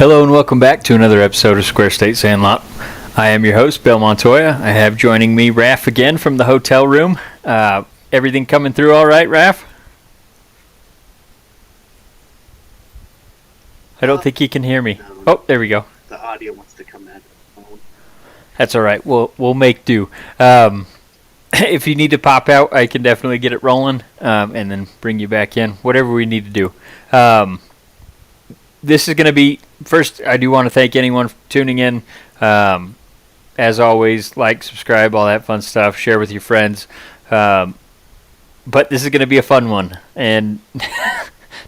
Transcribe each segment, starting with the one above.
Hello and welcome back to another episode of Square State Sandlot. I am your host, Bill Montoya. I have joining me Raph again from the hotel room. Everything coming through all right, Raph? I don't think he can hear me. Oh, there we go. The audio wants to come in. That's all right. We'll make do. If you need to pop out, I can definitely get it rolling and then bring you back in. Whatever we need to do. This is going to be, first, I do want to thank anyone for tuning in. As always, like, subscribe, all that fun stuff. Share with your friends. But this is going to be a fun one. And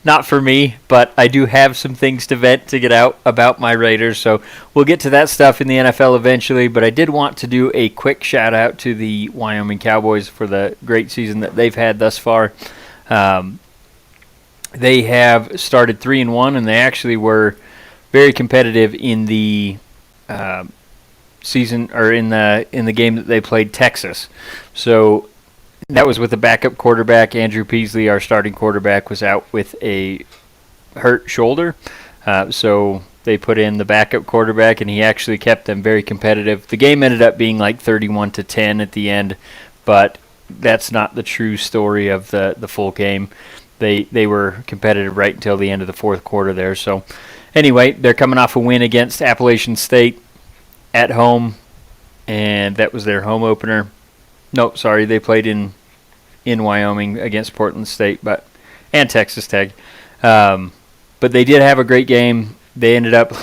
not for me, but I do have some things to vent, to get out about my Raiders. So we'll get to that stuff in the NFL eventually. But I did want to do a quick shout-out to the Wyoming Cowboys for the great season that they've had thus far. They have started 3-1, and they actually were very competitive in the season, or in the game that they played Texas. So that was with a backup quarterback. Andrew Peasley, our starting quarterback, was out with a hurt shoulder. So they put in the backup quarterback, and he actually kept them very competitive. The game ended up being like 31-10 at the end, but that's not the true story of the full game. They were competitive right until the end of the fourth quarter there. So anyway, they're coming off a win against Appalachian State at home, and that was their home opener. Nope, sorry, they played in Wyoming against Portland State, and Texas Tech. But they did have a great game. They ended up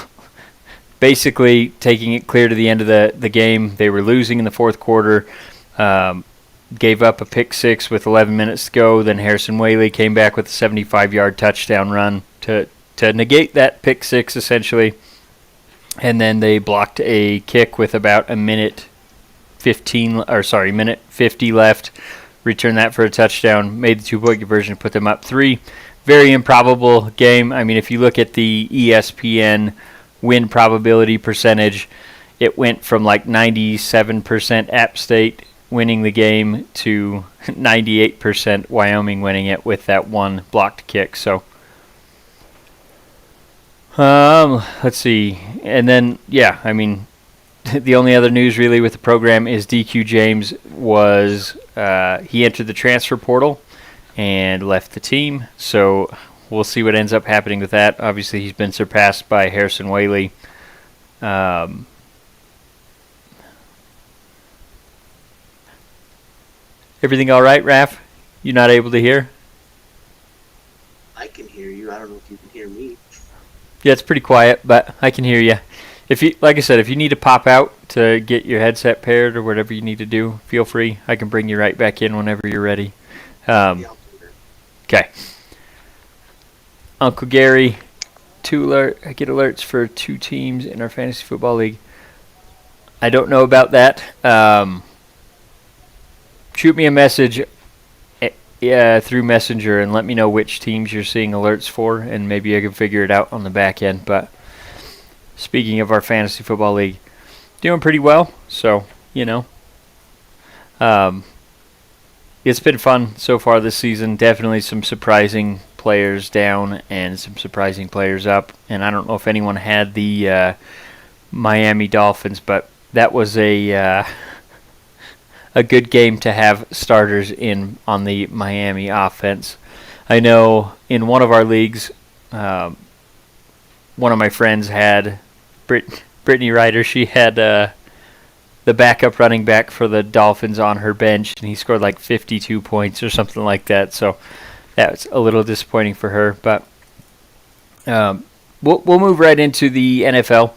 basically taking it clear to the end of the game. They were losing in the fourth quarter. Gave up a pick six with 11 minutes to go. Then Harrison Whaley came back with a 75-yard touchdown run to negate that pick six, essentially. And then they blocked a kick with about minute 50 left. Returned that for a touchdown. Made the two-point conversion, put them up 3. Very improbable game. I mean, if you look at the ESPN win probability percentage, it went from like 97% App State winning the game to 98% Wyoming winning it with that one blocked kick. So, let's see. And then, yeah, I mean, the only other news really with the program is DQ James was, he entered the transfer portal and left the team. So we'll see what ends up happening with that. Obviously, he's been surpassed by Harrison Whaley. Everything all right, Raph? You not able to hear? I can hear you. I don't know if you can hear me. Yeah, it's pretty quiet, but I can hear you. If you, like I said, if you need to pop out to get your headset paired or whatever you need to do, feel free. I can bring you right back in whenever you're ready. Okay. Uncle Gary, I get alerts for 2 teams in our fantasy football league. I don't know about that. Shoot me a message through Messenger and let me know which teams you're seeing alerts for, and maybe I can figure it out on the back end. But speaking of our fantasy football league, doing pretty well. So, it's been fun so far this season. Definitely some surprising players down and some surprising players up. And I don't know if anyone had the Miami Dolphins, but that was a good game to have starters in on the Miami offense. I know in one of our leagues, one of my friends had Brittany Ryder. She had the backup running back for the Dolphins on her bench, and he scored like 52 points or something like that. So that's a little disappointing for her. But we'll move right into the NFL,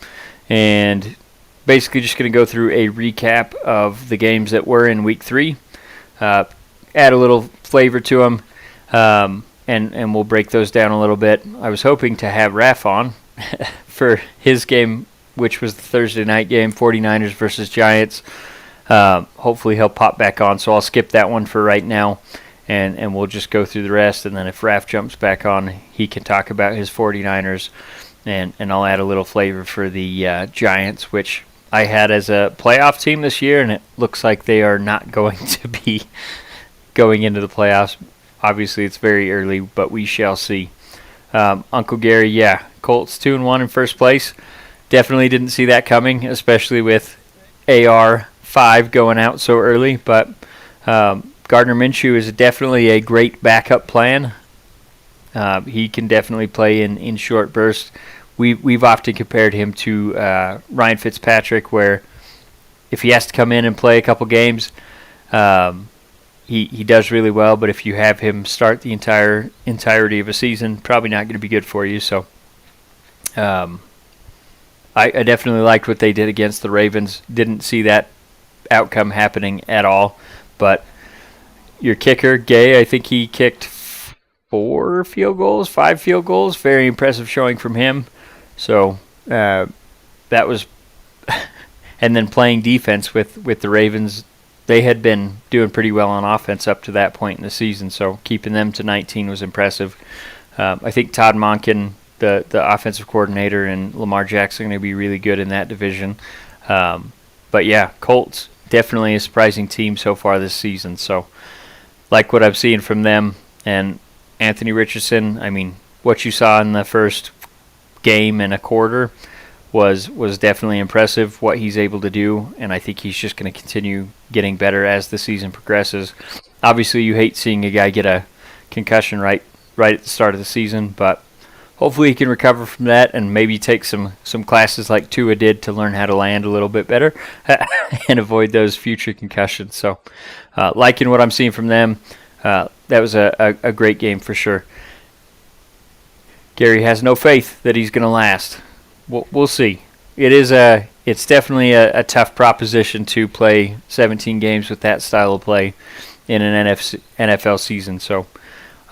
and basically just going to go through a recap of the games that were in Week 3, add a little flavor to them, and we'll break those down a little bit. I was hoping to have Raph on for his game, which was the Thursday night game, 49ers versus Giants. Hopefully he'll pop back on, so I'll skip that one for right now, and we'll just go through the rest, and then if Raph jumps back on, he can talk about his 49ers, and I'll add a little flavor for the Giants, which I had as a playoff team this year, and it looks like they are not going to be going into the playoffs. Obviously, it's very early, but we shall see. Uncle Gary, yeah, Colts 2-1 in first place. Definitely didn't see that coming, especially with AR5 going out so early. But Gardner Minshew is definitely a great backup plan. He can definitely play in short bursts. We've often compared him to Ryan Fitzpatrick, where if he has to come in and play a couple games, he does really well. But if you have him start the entirety of a season, probably not going to be good for you. So I definitely liked what they did against the Ravens. Didn't see that outcome happening at all. But your kicker, Gay, I think he kicked 5 field goals. Very impressive showing from him. So that was, and then playing defense with the Ravens. They had been doing pretty well on offense up to that point in the season. So keeping them to 19 was impressive. I think Todd Monken, the offensive coordinator, and Lamar Jackson are going to be really good in that division. But yeah, Colts definitely a surprising team so far this season. So like what I've seen from them. And Anthony Richardson, I mean, what you saw in the first game and a quarter was definitely impressive, what he's able to do, and I think he's just going to continue getting better as the season progresses. Obviously, you hate seeing a guy get a concussion right at the start of the season, but hopefully he can recover from that and maybe take some classes like Tua did to learn how to land a little bit better and avoid those future concussions. So liking what I'm seeing from them. That was a great game for sure. Gary has no faith that he's going to last. We'll see. It's definitely a tough proposition to play 17 games with that style of play in an NFL season. So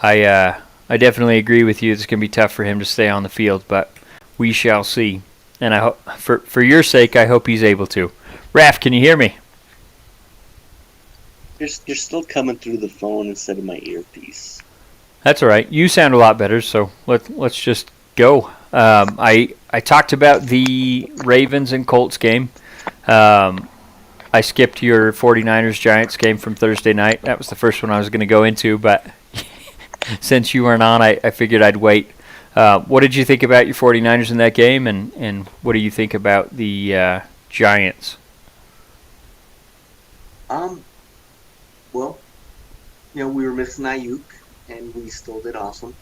I definitely agree with you. It's going to be tough for him to stay on the field, but we shall see. And I hope, for your sake, I hope he's able to. Raph, can you hear me? You're still coming through the phone instead of my earpiece. That's all right. You sound a lot better, so let's just go. I talked about the Ravens and Colts game. I skipped your 49ers-Giants game from Thursday night. That was the first one I was going to go into, but since you weren't on, I figured I'd wait. What did you think about your 49ers in that game, and what do you think about the Giants? Well, we were missing Ayuk, and we still did awesome.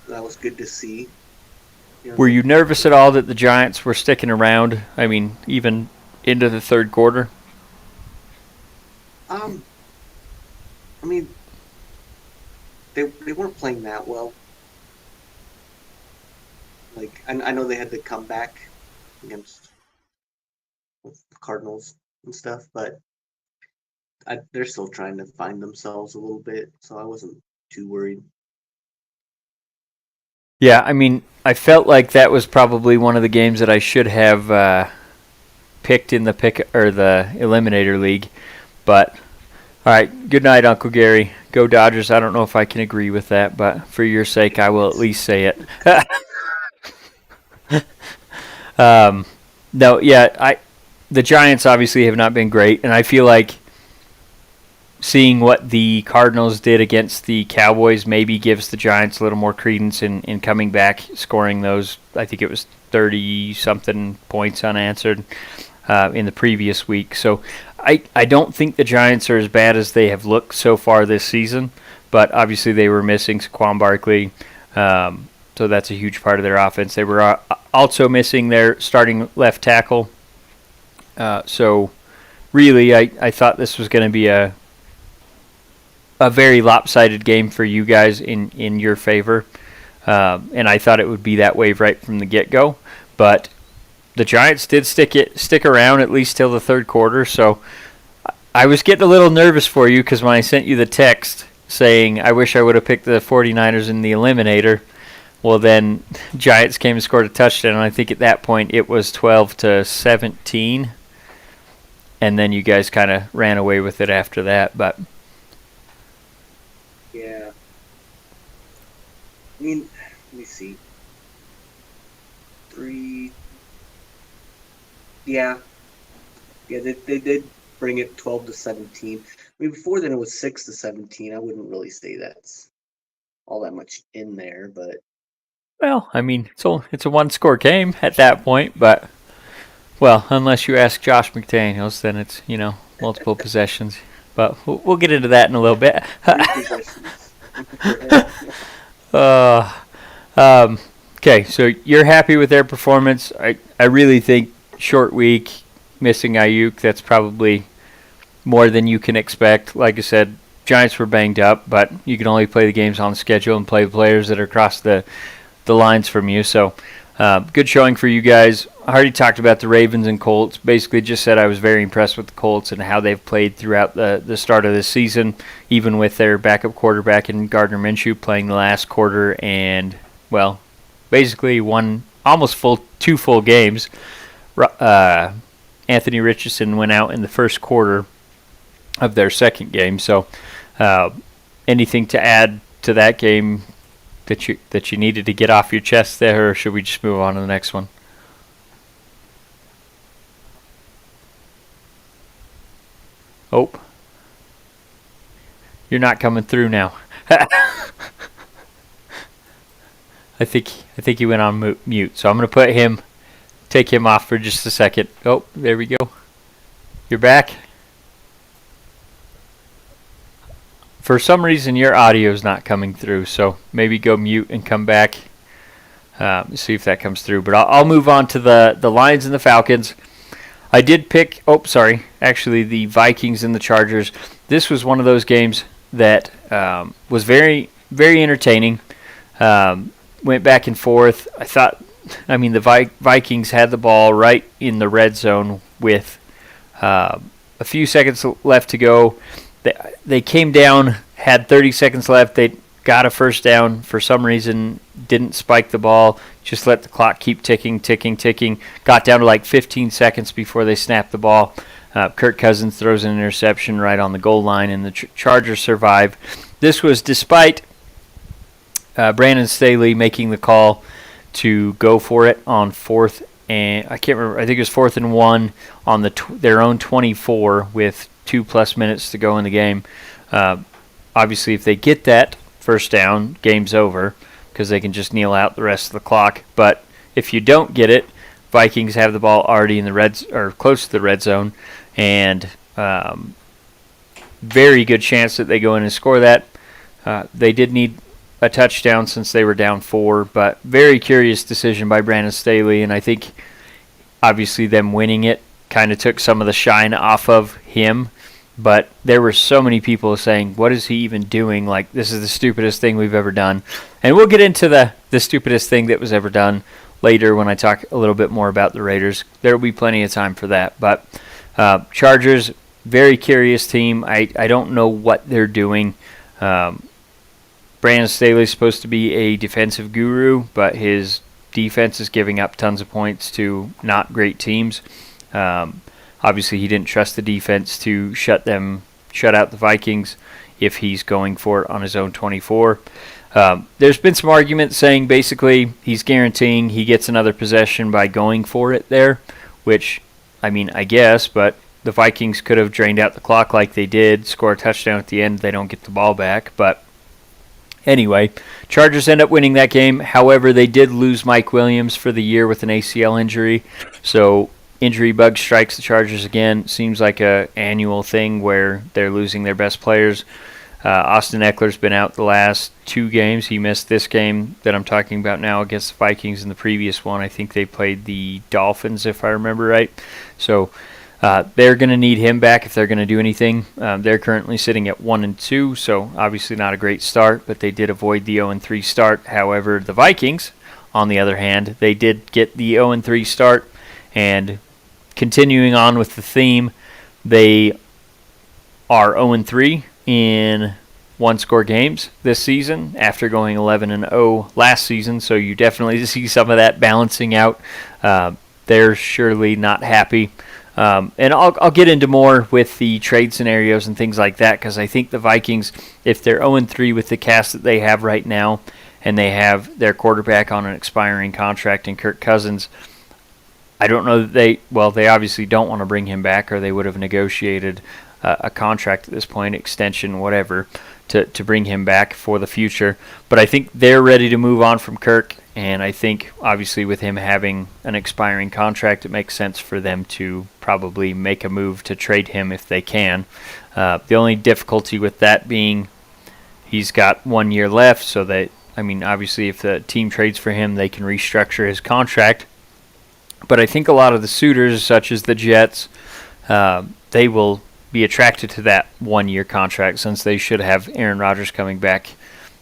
That was good to see. Were you nervous at all that the Giants were sticking around? I mean, even into the third quarter? I mean, they weren't playing that well. Like, I know they had to come back against the Cardinals and stuff, but they're still trying to find themselves a little bit, so I wasn't too worried. Yeah, I mean, I felt like that was probably one of the games that I should have picked in the Eliminator League. But all right, good night, Uncle Gary. Go Dodgers. I don't know if I can agree with that, but for your sake, I will at least say it. No, yeah, the Giants obviously have not been great, and I feel like seeing what the Cardinals did against the Cowboys maybe gives the Giants a little more credence in coming back, scoring those, I think it was 30-something points unanswered in the previous week. So I don't think the Giants are as bad as they have looked so far this season, but obviously they were missing Saquon Barkley, so that's a huge part of their offense. They were also missing their starting left tackle. So really I thought this was going to be a very lopsided game for you guys in your favor. And I thought it would be that way right from the get-go. But the Giants did stick around at least till the third quarter. So I was getting a little nervous for you because when I sent you the text saying I wish I would have picked the 49ers in the Eliminator, well then Giants came and scored a touchdown. And I think at that point it was 12-17. And then you guys kind of ran away with it after that. But yeah. I mean, let me see. 3. Yeah. Yeah, they did bring it 12-17. I mean, before then it was 6-17. I wouldn't really say that's all that much in there, but Well, I mean, it's a one-score game at that point, but well, unless you ask Josh McDaniels, then it's multiple possessions. But we'll get into that in a little bit. Possessions. Right. uh, okay, so you're happy with their performance. I really think short week, missing Ayuk, that's probably more than you can expect. Like I said, Giants were banged up, but you can only play the games on schedule and play the players that are across the lines from you. So good showing for you guys. I already talked about the Ravens and Colts. Basically just said I was very impressed with the Colts and how they've played throughout the start of this season, even with their backup quarterback in Gardner Minshew playing the last quarter and, well, basically two full games. Anthony Richardson went out in the first quarter of their second game. So anything to add to that game that you needed to get off your chest there, or should we just move on to the next one? Oh, you're not coming through now. I think he went on mute, so I'm going to take him off for just a second. Oh, there we go. You're back. For some reason, your audio is not coming through, so maybe go mute and come back. See if that comes through. But I'll move on to the Lions and the Falcons. I did pick, actually the Vikings and the Chargers. This was one of those games that was very, very entertaining. Went back and forth. The Vikings had the ball right in the red zone with a few seconds left to go. They came down, had 30 seconds left. They got a first down. For some reason, didn't spike the ball. Just let the clock keep ticking. Got down to like 15 seconds before they snapped the ball. Kirk Cousins throws an interception right on the goal line, and the Chargers survive. This was despite Brandon Staley making the call to go for it on fourth, and I can't remember. I think it was 4th and 1 on their own 24 with 2+ minutes to go in the game. Obviously, if they get that first down, game's over because they can just kneel out the rest of the clock. But if you don't get it, Vikings have the ball already in the close to the red zone, and very good chance that they go in and score that. They did need a touchdown since they were down 4, but very curious decision by Brandon Staley, and I think obviously them winning it kind of took some of the shine off of him. But there were so many people saying, what is he even doing? Like, this is the stupidest thing we've ever done. And we'll get into the stupidest thing that was ever done later when I talk a little bit more about the Raiders. There will be plenty of time for that. But Chargers, very curious team. I don't know what they're doing. Brandon Staley is supposed to be a defensive guru, but his defense is giving up tons of points to not great teams. Obviously, he didn't trust the defense to shut out the Vikings if he's going for it on his own 24. There's been some arguments saying basically he's guaranteeing he gets another possession by going for it there, which, I mean, I guess, but the Vikings could have drained out the clock like they did, score a touchdown at the end, they don't get the ball back. But anyway, Chargers end up winning that game. However, they did lose Mike Williams for the year with an ACL injury, so injury bug strikes the Chargers again. Seems like a annual thing where they're losing their best players. Austin Eckler's been out the last 2 games. He missed this game that I'm talking about now against the Vikings. In the previous one, I think they played the Dolphins, if I remember right. So they're going to need him back if they're going to do anything. They're currently sitting at 1-2, so obviously not a great start, but they did avoid the 0-3 start. However, the Vikings, on the other hand, they did get the 0-3 start, and continuing on with the theme, they are 0-3 in one-score games this season after going 11-0 last season, so you definitely see some of that balancing out. They're surely not happy. And I'll get into more with the trade scenarios and things like that, because I think the Vikings, if they're 0-3 with the cast that they have right now, and they have their quarterback on an expiring contract in Kirk Cousins, I don't know that they obviously don't want to bring him back, or they would have negotiated a contract at this point, extension, whatever. to bring him back for the future. But I think they're ready to move on from Kirk, and I think obviously with him having an expiring contract, it makes sense for them to probably make a move to trade him if they can. The only difficulty with that being he's got 1 year left, so that, I mean, obviously if the team trades for him, they can restructure his contract. But I think a lot of the suitors, such as the Jets, they will be attracted to that 1 year contract since they should have Aaron Rodgers coming back,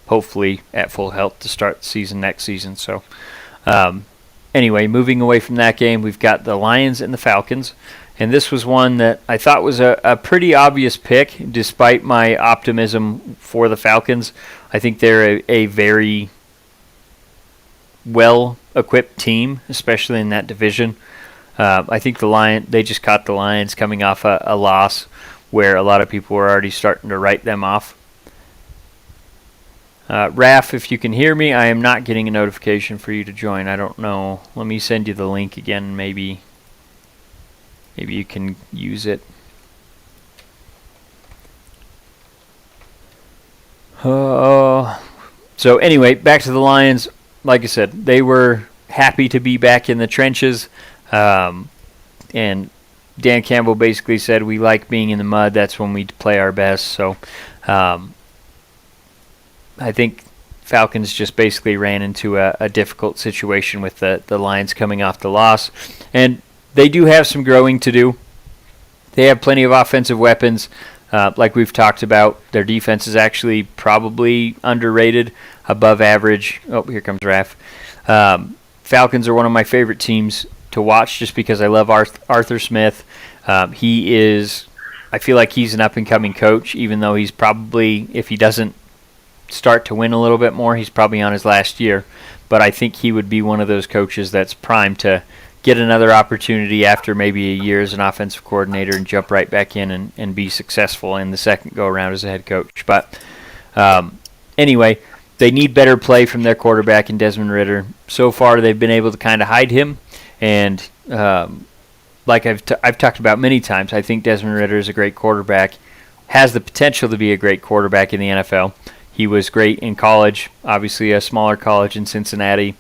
hopefully at full health to start the season next season. So anyway, moving away from that game, we've got the Lions and the Falcons. And this was one that I thought was a pretty obvious pick, despite my optimism for the Falcons. I think they're a very well-equipped team, especially in that division. I think they just caught the Lions coming off a loss where a lot of people were already starting to write them off. Raf, if you can hear me, I am not getting a notification for you to join. I don't know. Let me send you the link again. Maybe you can use it. So anyway, back to the Lions. Like I said, they were happy to be back in the trenches. And Dan Campbell basically said, we like being in the mud. That's when we play our best. So I think Falcons just basically ran into a difficult situation with the Lions coming off the loss. And they do have some growing to do. They have plenty of offensive weapons. Like we've talked about, their defense is actually probably underrated, above average. Oh, here comes Raph. Falcons are one of my favorite teams to watch just because I love Arthur Smith. I feel like he's an up-and-coming coach, even though he's probably, if he doesn't start to win a little bit more, he's probably on his last year. But I think he would be one of those coaches that's primed to get another opportunity after maybe a year as an offensive coordinator and jump right back in and be successful in the second go-around as a head coach. But anyway, they need better play from their quarterback in Desmond Ridder. So far, they've been able to kind of hide him. And like I've talked about many times, I think Desmond Ridder is a great quarterback, has the potential to be a great quarterback in the NFL. He was great in college, obviously a smaller college in Cincinnati,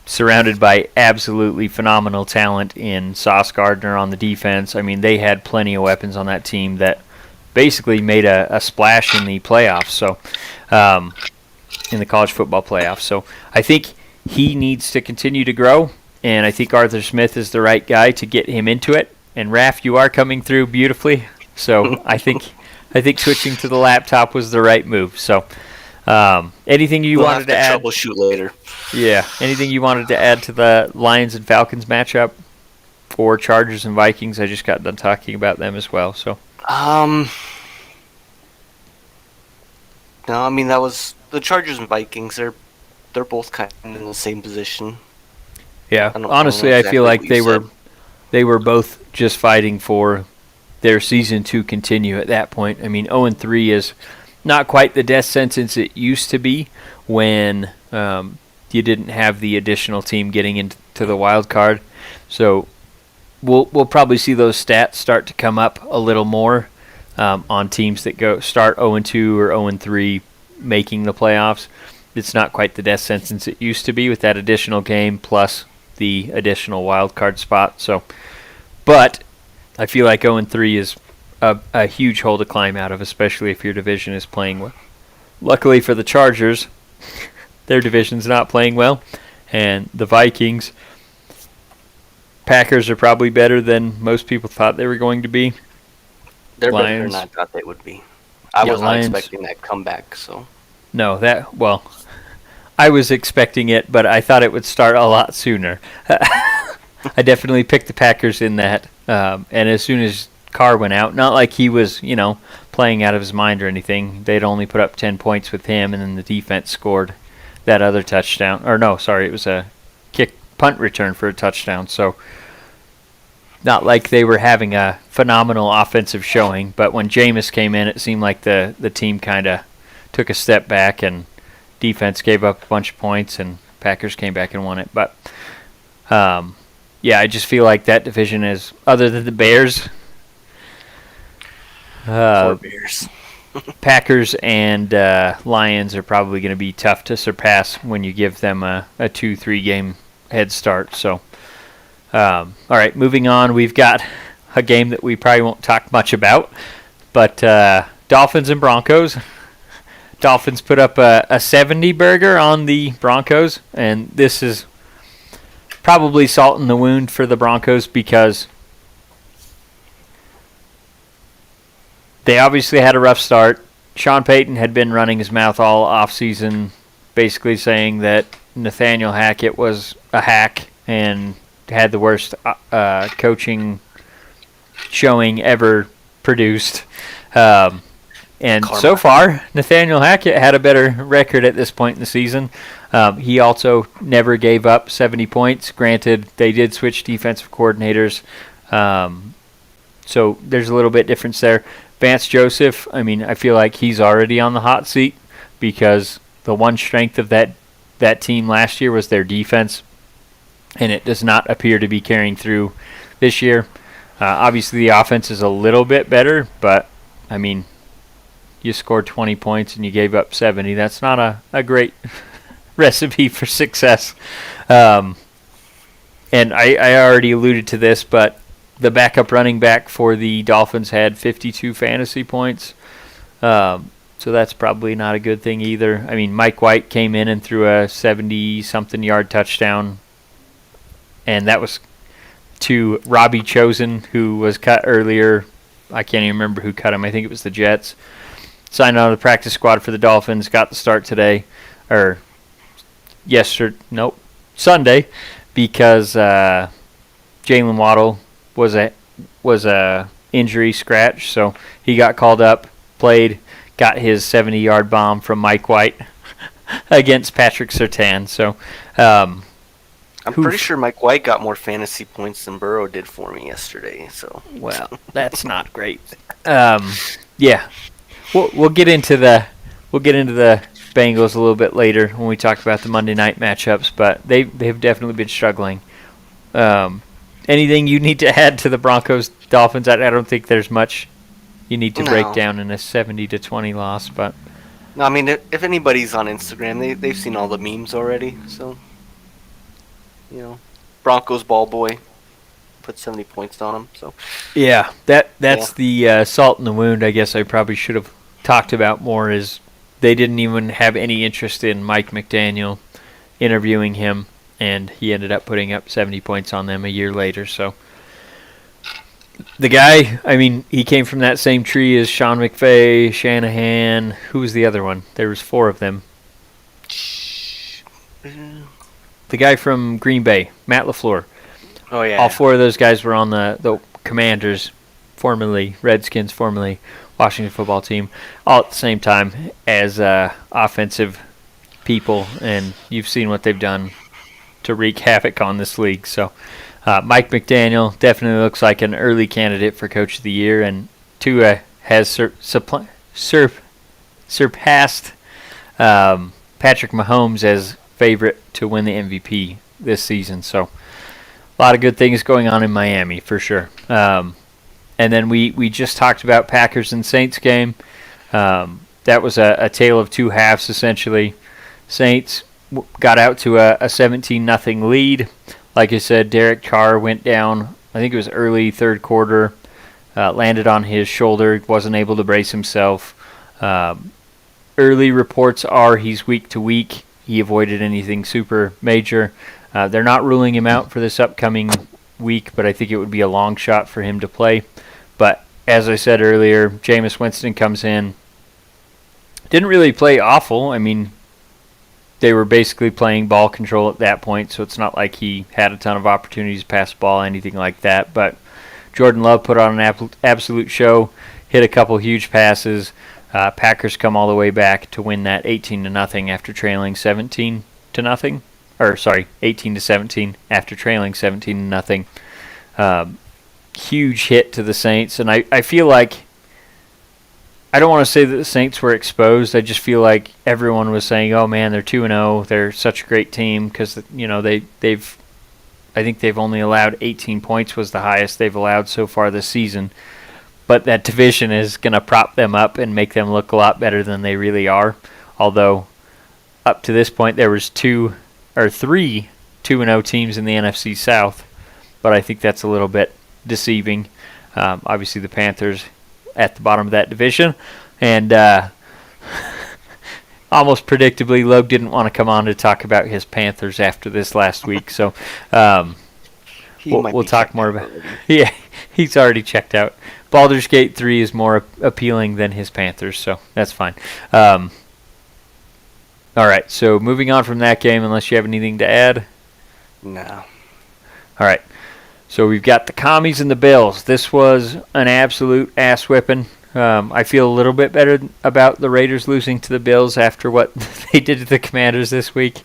surrounded by absolutely phenomenal talent in Sauce Gardner on the defense. I mean, they had plenty of weapons on that team that basically made a splash in the playoffs, so in the college football playoffs. So I think he needs to continue to grow, and I think Arthur Smith is the right guy to get him into it. And Raph, you are coming through beautifully, so I think switching to the laptop was the right move. So anything you wanted to add? Troubleshoot later. Yeah. Anything you wanted to add to the Lions and Falcons matchup, or Chargers and Vikings? I just got done talking about them as well. So. No, I mean that was the Chargers and Vikings. They're both kind of in the same position. Yeah. Honestly, I feel like they were both just fighting for their season to continue at that point. I mean, 0-3 is not quite the death sentence it used to be when you didn't have the additional team getting into the wild card. So we'll probably see those stats start to come up a little more on teams that start 0-2 or 0-3 making the playoffs. It's not quite the death sentence it used to be with that additional game plus the additional wild card spot. So, but I feel like 0-3 is a huge hole to climb out of, especially if your division is playing well. Luckily for the Chargers, their division's not playing well, and the Vikings, Packers are probably better than most people thought they were going to be. They're better than I thought they would be. I was not expecting that comeback, so. No, I was expecting it, but I thought it would start a lot sooner. I definitely picked the Packers in that, and as soon as Carr went out, not like he was, playing out of his mind or anything. They'd only put up 10 points with him, and then the defense scored that other touchdown. Or no, sorry, it was a punt return for a touchdown. So not like they were having a phenomenal offensive showing, but when Jameis came in, it seemed like the team kind of took a step back, and defense gave up a bunch of points, and Packers came back and won it. But yeah, I just feel like that division is, other than the Bears. Poor Bears. Packers and Lions are probably going to be tough to surpass when you give them a 2-3 game head start. So, all right, moving on. We've got a game that we probably won't talk much about, but Dolphins and Broncos. Dolphins put up a 70 burger on the Broncos, and this is probably salt in the wound for the Broncos because they obviously had a rough start. Sean Payton had been running his mouth all offseason, basically saying that Nathaniel Hackett was a hack and had the worst coaching showing ever produced. And Karma. So far, Nathaniel Hackett had a better record at this point in the season. He also never gave up 70 points. Granted, they did switch defensive coordinators, so there's a little bit difference there. Vance Joseph, I mean, I feel like he's already on the hot seat because the one strength of that team last year was their defense, and it does not appear to be carrying through this year. Obviously, the offense is a little bit better, but, I mean, you scored 20 points and you gave up 70. That's not a great recipe for success. And I already alluded to this, but the backup running back for the Dolphins had 52 fantasy points. So that's probably not a good thing either. I mean, Mike White came in and threw a 70-something yard touchdown, and that was to Robbie Chosen, who was cut earlier. I can't even remember who cut him. I think it was the Jets. Signed on to the practice squad for the Dolphins, got the start today, or Sunday, because Jalen Waddle was a injury scratch, so he got called up, played, got his 70-yard bomb from Mike White against Patrick Surtain. So I'm pretty sure Mike White got more fantasy points than Burrow did for me yesterday. So well, that's not great. Yeah. We'll get into the Bengals a little bit later when we talk about the Monday night matchups, but they've definitely been struggling. Anything you need to add to the Broncos Dolphins? I don't think there's much you need to break down in a 70-20 loss, but no, I mean if anybody's on Instagram, they've seen all the memes already. So Broncos ball boy put 70 points on him. So yeah, that's the salt in the wound. I guess I probably should have talked about more is they didn't even have any interest in Mike McDaniel interviewing him, and he ended up putting up 70 points on them a year later. So the guy, I mean, he came from that same tree as Sean McVay, Shanahan. Who was the other one? There was 4 of them. The guy from Green Bay, Matt LaFleur. Oh yeah. All 4 of those guys were on the Commanders, formerly Redskins, formerly Washington football team, all at the same time as offensive people, and you've seen what they've done to wreak havoc on this league. So Mike McDaniel definitely looks like an early candidate for Coach of the Year, and Tua has surpassed Patrick Mahomes as favorite to win the MVP this season. So a lot of good things going on in Miami for sure. And then we just talked about Packers and Saints game. That was a tale of two halves, essentially. Saints got out to a 17-0 lead. Like I said, Derek Carr went down, I think it was early third quarter, landed on his shoulder, wasn't able to brace himself. Early reports are he's week to week. He avoided anything super major. They're not ruling him out for this upcoming week, but I think it would be a long shot for him to play. But as I said earlier, Jameis Winston comes in. Didn't really play awful. I mean, they were basically playing ball control at that point, so it's not like he had a ton of opportunities to pass the ball, anything like that. But Jordan Love put on an absolute show, hit a couple huge passes. Packers come all the way back to win that 18-0 after trailing 17-0. Or sorry, 18-17 after trailing 17-0. Huge hit to the Saints, and I feel like, I don't want to say that the Saints were exposed. I just feel like everyone was saying, "Oh man, they're 2-0. They're such a great team," because they've I think they've only allowed 18 points was the highest they've allowed so far this season. but that division is going to prop them up and make them look a lot better than they really are. Although up to this point there was 3 2-0 teams in the NFC South, but I think that's a little bit deceiving. Obviously the Panthers at the bottom of that division, and almost predictably, Logue didn't want to come on to talk about his Panthers after this last week, so we'll talk more about it. Yeah, he's already checked out. Baldur's Gate 3 is more appealing than his Panthers, so that's fine. All right, so moving on from that game, unless you have anything to add? No. All right, so we've got the Commies and the Bills. This was an absolute ass-whipping. I feel a little bit better about the Raiders losing to the Bills after what they did to the Commanders this week.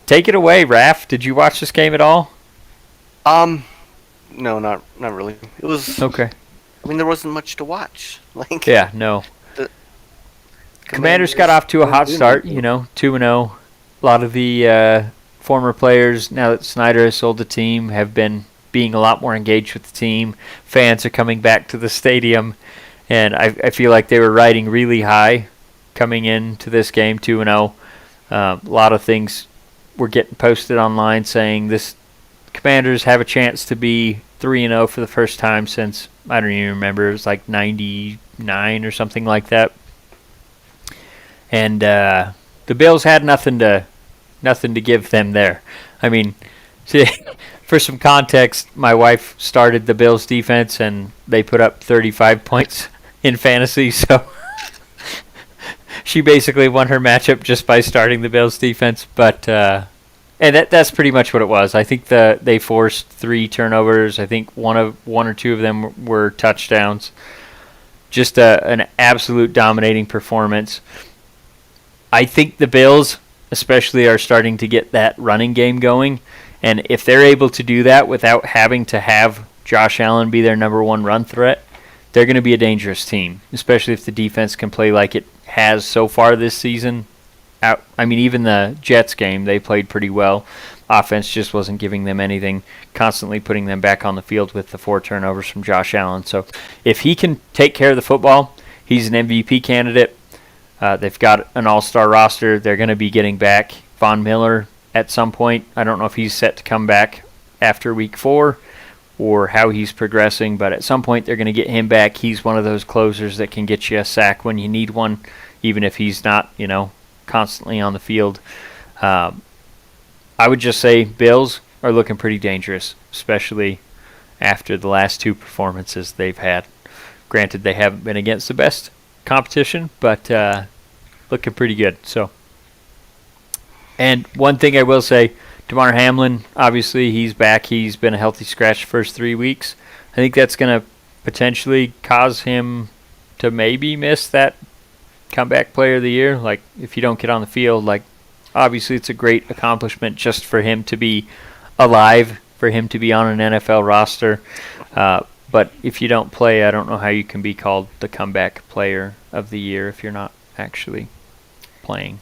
Take it away, Raph. Did you watch this game at all? No, not really. It was okay. I mean, there wasn't much to watch. Like, yeah, no. The Commanders got off to a hot start. 2-0. A lot of the former players, now that Snyder has sold the team, have been being a lot more engaged with the team. Fans are coming back to the stadium, and I feel like they were riding really high coming into this game, 2-0. A lot of things were getting posted online saying this Commanders have a chance to be 3-0 for the first time since, I don't even remember, it was like 99 or something like that. And the Bills had nothing to give them there. I mean, for some context, my wife started the Bills defense and they put up 35 points in fantasy, so she basically won her matchup just by starting the Bills defense. But and that's pretty much what it was. I think they forced 3 turnovers. I think one or two of them were touchdowns. Just an absolute dominating performance. I think the Bills especially are starting to get that running game going. And if they're able to do that without having to have Josh Allen be their number one run threat, they're going to be a dangerous team, especially if the defense can play like it has so far this season. I mean, even the Jets game, they played pretty well. Offense just wasn't giving them anything, constantly putting them back on the field with the 4 turnovers from Josh Allen. So if he can take care of the football, he's an MVP candidate. They've got an all-star roster. They're going to be getting back Von Miller at some point. I don't know if he's set to come back after week 4 or how he's progressing, but at some point they're going to get him back. He's one of those closers that can get you a sack when you need one, even if he's not, constantly on the field. I would just say Bills are looking pretty dangerous, especially after the last 2 performances they've had. Granted, they haven't been against the best competition, but looking pretty good. So, and one thing I will say, DeMar Hamlin, obviously he's back. He's been a healthy scratch the first 3 weeks. I think that's going to potentially cause him to maybe miss that comeback player of the year. Like, if you don't get on the field, like, obviously it's a great accomplishment just for him to be alive, for him to be on an NFL roster. But if you don't play, I don't know how you can be called the comeback player of the year if you're not actually playing.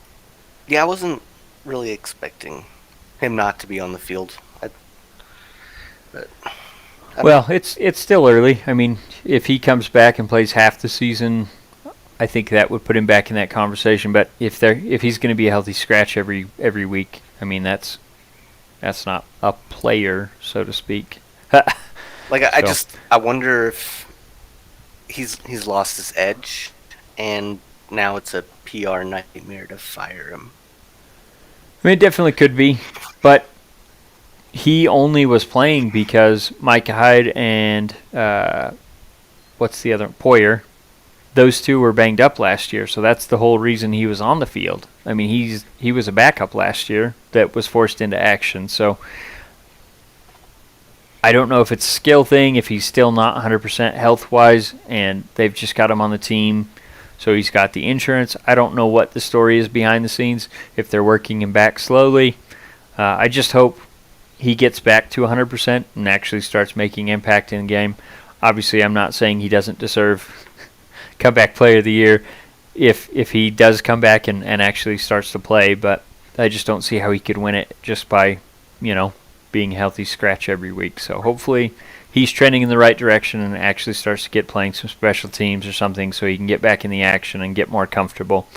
Yeah, I wasn't really expecting him not to be on the field. Well, it's still early. I mean, if he comes back and plays half the season, I think that would put him back in that conversation. But if he's going to be a healthy scratch every week, I mean that's not a player, so to speak. Like I wonder if he's lost his edge, and now it's a PR nightmare to fire him. I mean, it definitely could be, but he only was playing because Micah Hyde and what's the other, Poyer, those 2 were banged up last year, so that's the whole reason he was on the field. I mean, he was a backup last year that was forced into action, so I don't know if it's a skill thing, if he's still not 100% health-wise, and they've just got him on the team, so he's got the insurance. I don't know what the story is behind the scenes, if they're working him back slowly. I just hope he gets back to 100% and actually starts making impact in the game. Obviously, I'm not saying he doesn't deserve comeback player of the year if he does come back and actually starts to play, but I just don't see how he could win it just by, being a healthy scratch every week. So hopefully he's trending in the right direction and actually starts to get playing some special teams or something so he can get back in the action and get more comfortable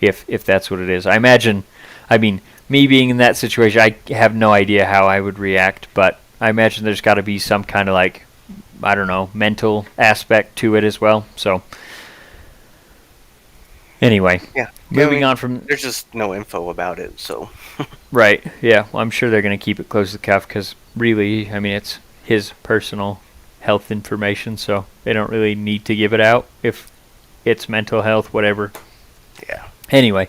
if that's what it is. I mean, me being in that situation, I have no idea how I would react, but I imagine there's got to be some kind of like, I don't know, mental aspect to it as well. So anyway, moving on from... There's just no info about it, so... Right, yeah. Well, I'm sure they're going to keep it close to the cuff because really, I mean, it's his personal health information, so they don't really need to give it out if it's mental health, whatever. Yeah. Anyway,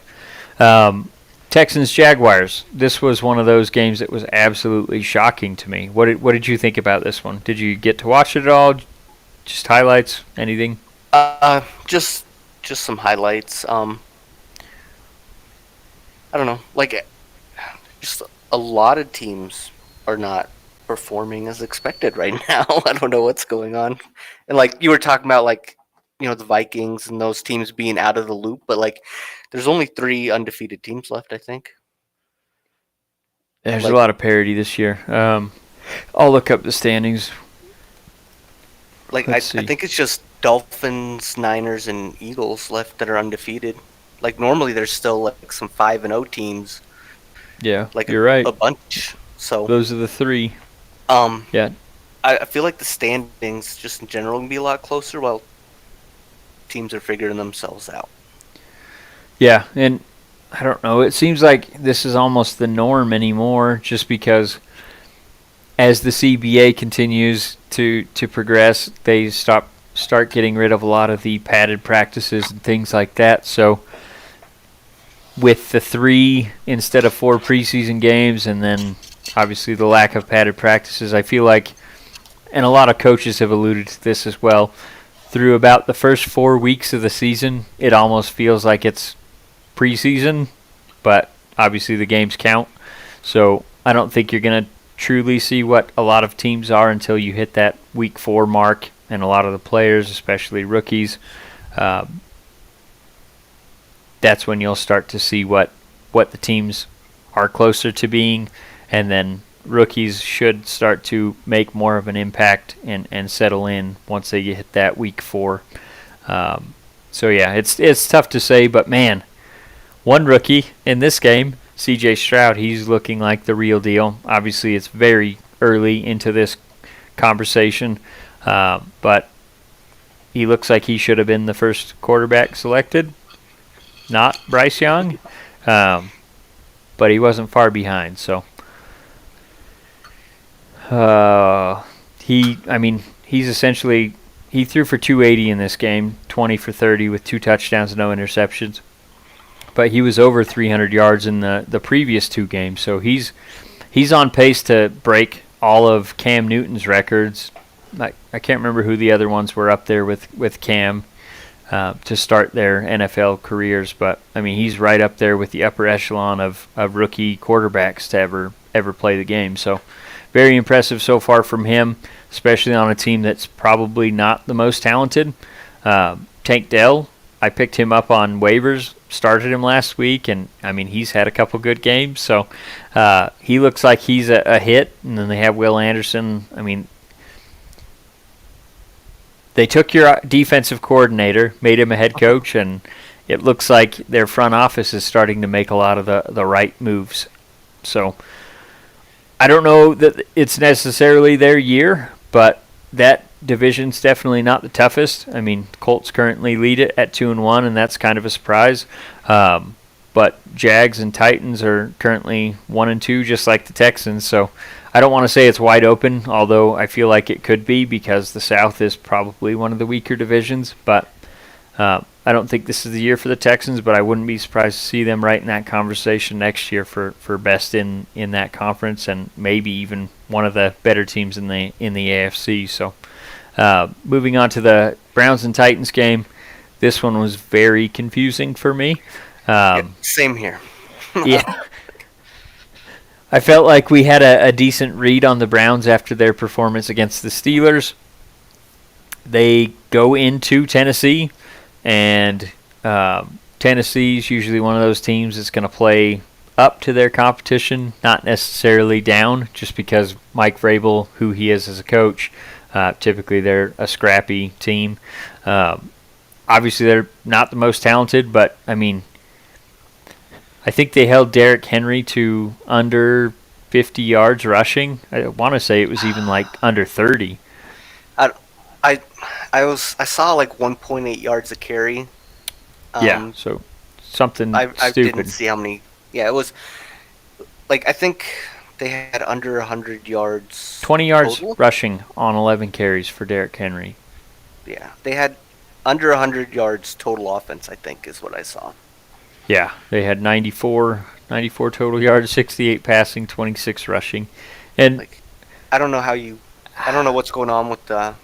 Texans-Jaguars. This was one of those games that was absolutely shocking to me. What did you think about this one? Did you get to watch it at all? Just highlights? Anything? Just some highlights. I don't know. Like, just a lot of teams are not performing as expected right now. I don't know what's going on. And like you were talking about, like, you know, the Vikings and those teams being out of the loop, but like there's only 3 undefeated teams left, I think. There's Like- a lot of parity this year. I'll look up the standings. Like I think it's just Dolphins, Niners, and Eagles left that are undefeated. Like normally there's still like some 5-0 teams. Yeah, Like you're right. a bunch. So Those are the 3. Yeah. I feel like the standings just in general can be a lot closer while teams are figuring themselves out. Yeah, and I don't know. It seems like this is almost the norm anymore just because as the CBA continues to progress, they start getting rid of a lot of the padded practices and things like that. So with the 3 instead of 4 preseason games and then obviously the lack of padded practices, I feel like, and a lot of coaches have alluded to this as well, through about the first 4 weeks of the season, it almost feels like it's preseason, but obviously the games count. So I don't think you're going to truly see what a lot of teams are until you hit that week 4 mark, and a lot of the players, especially rookies, that's when you'll start to see what the teams are closer to being, and then rookies should start to make more of an impact and settle in once they hit that week 4. So yeah, it's tough to say, but man, one rookie in this game, C.J. Stroud, he's looking like the real deal. Obviously, it's very early into this conversation, but he looks like he should have been the first quarterback selected, not Bryce Young, but he wasn't far behind. So he's essentially, he threw for 280 in this game, 20 for 30 with 2 touchdowns, no interceptions. But he was over 300 yards in the previous 2 games. So he's on pace to break all of Cam Newton's records. I can't remember who the other ones were up there with Cam to start their NFL careers. But, I mean, he's right up there with the upper echelon of rookie quarterbacks to ever play the game. So very impressive so far from him, especially on a team that's probably not the most talented. Tank Dell, I picked him up on waivers, started him last week, and I mean he's had a couple good games, so he looks like he's a hit. And then they have Will Anderson. I mean, they took your defensive coordinator, made him a head coach, and it looks like their front office is starting to make a lot of the right moves. So I don't know that it's necessarily their year, but that division's definitely not the toughest. I mean, Colts currently lead it at 2-1, and that's kind of a surprise. But Jags and Titans are currently 1-2, just like the Texans. So I don't want to say it's wide open, although I feel like it could be because the South is probably one of the weaker divisions. But I don't think this is the year for the Texans, but I wouldn't be surprised to see them right in that conversation next year for best in that conference, and maybe even one of the better teams in the AFC. So moving on to the Browns and Titans game, this one was very confusing for me. Same here. Yeah. I felt like we had a decent read on the Browns after their performance against the Steelers. They go into Tennessee, and Tennessee's usually one of those teams that's going to play up to their competition, not necessarily down, just because Mike Vrabel, who he is as a coach, Typically, they're a scrappy team. Obviously, they're not the most talented, but I mean, I think they held Derrick Henry to under 50 yards rushing. I want to say it was even like under 30. I I saw like 1.8 yards a carry. Yeah, so something I stupid. didn't see how many. Yeah, it was like I think they had under 100 yards. 20 yards total? rushing on 11 carries for Derrick Henry. Yeah, they had under 100 yards total offense. I think is what I saw. Yeah, they had 94 total yards, 68 passing, 26 rushing. And Like, I don't know what's going on with the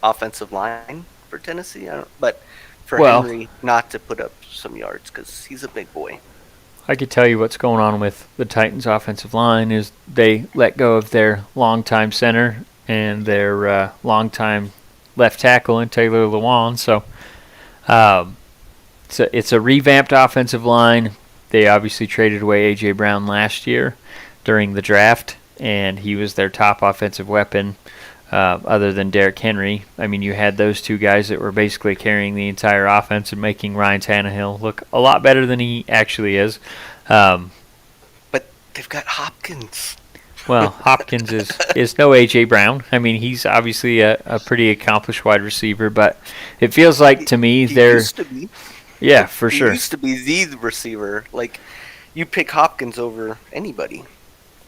offensive line for Tennessee. But for Well- Henry not to put up some yards because he's a big boy. I could tell you what's going on with the Titans' offensive line is they let go of their longtime center and their longtime left tackle in Taylor Lewan. So it's a revamped offensive line. They obviously traded away A.J. Brown last year during the draft, and he was their top offensive weapon other than Derrick Henry. I mean, you had those two guys that were basically carrying the entire offense and making Ryan Tannehill look a lot better than he actually is. But they've got Hopkins. Well, Hopkins is no A.J. Brown. I mean, he's obviously a pretty accomplished wide receiver, but it feels like to me He they're... used to be. Yeah, for He sure. used to be the receiver. Like, you pick Hopkins over anybody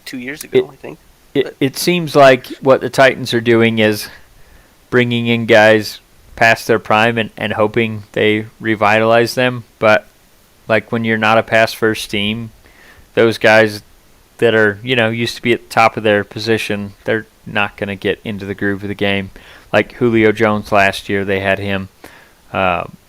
2 years ago, I think. It seems like what the Titans are doing is bringing in guys past their prime and hoping they revitalize them. But, like, when you're not a pass-first team, those guys that are, used to be at the top of their position, they're not going to get into the groove of the game. Like Julio Jones last year, they had him.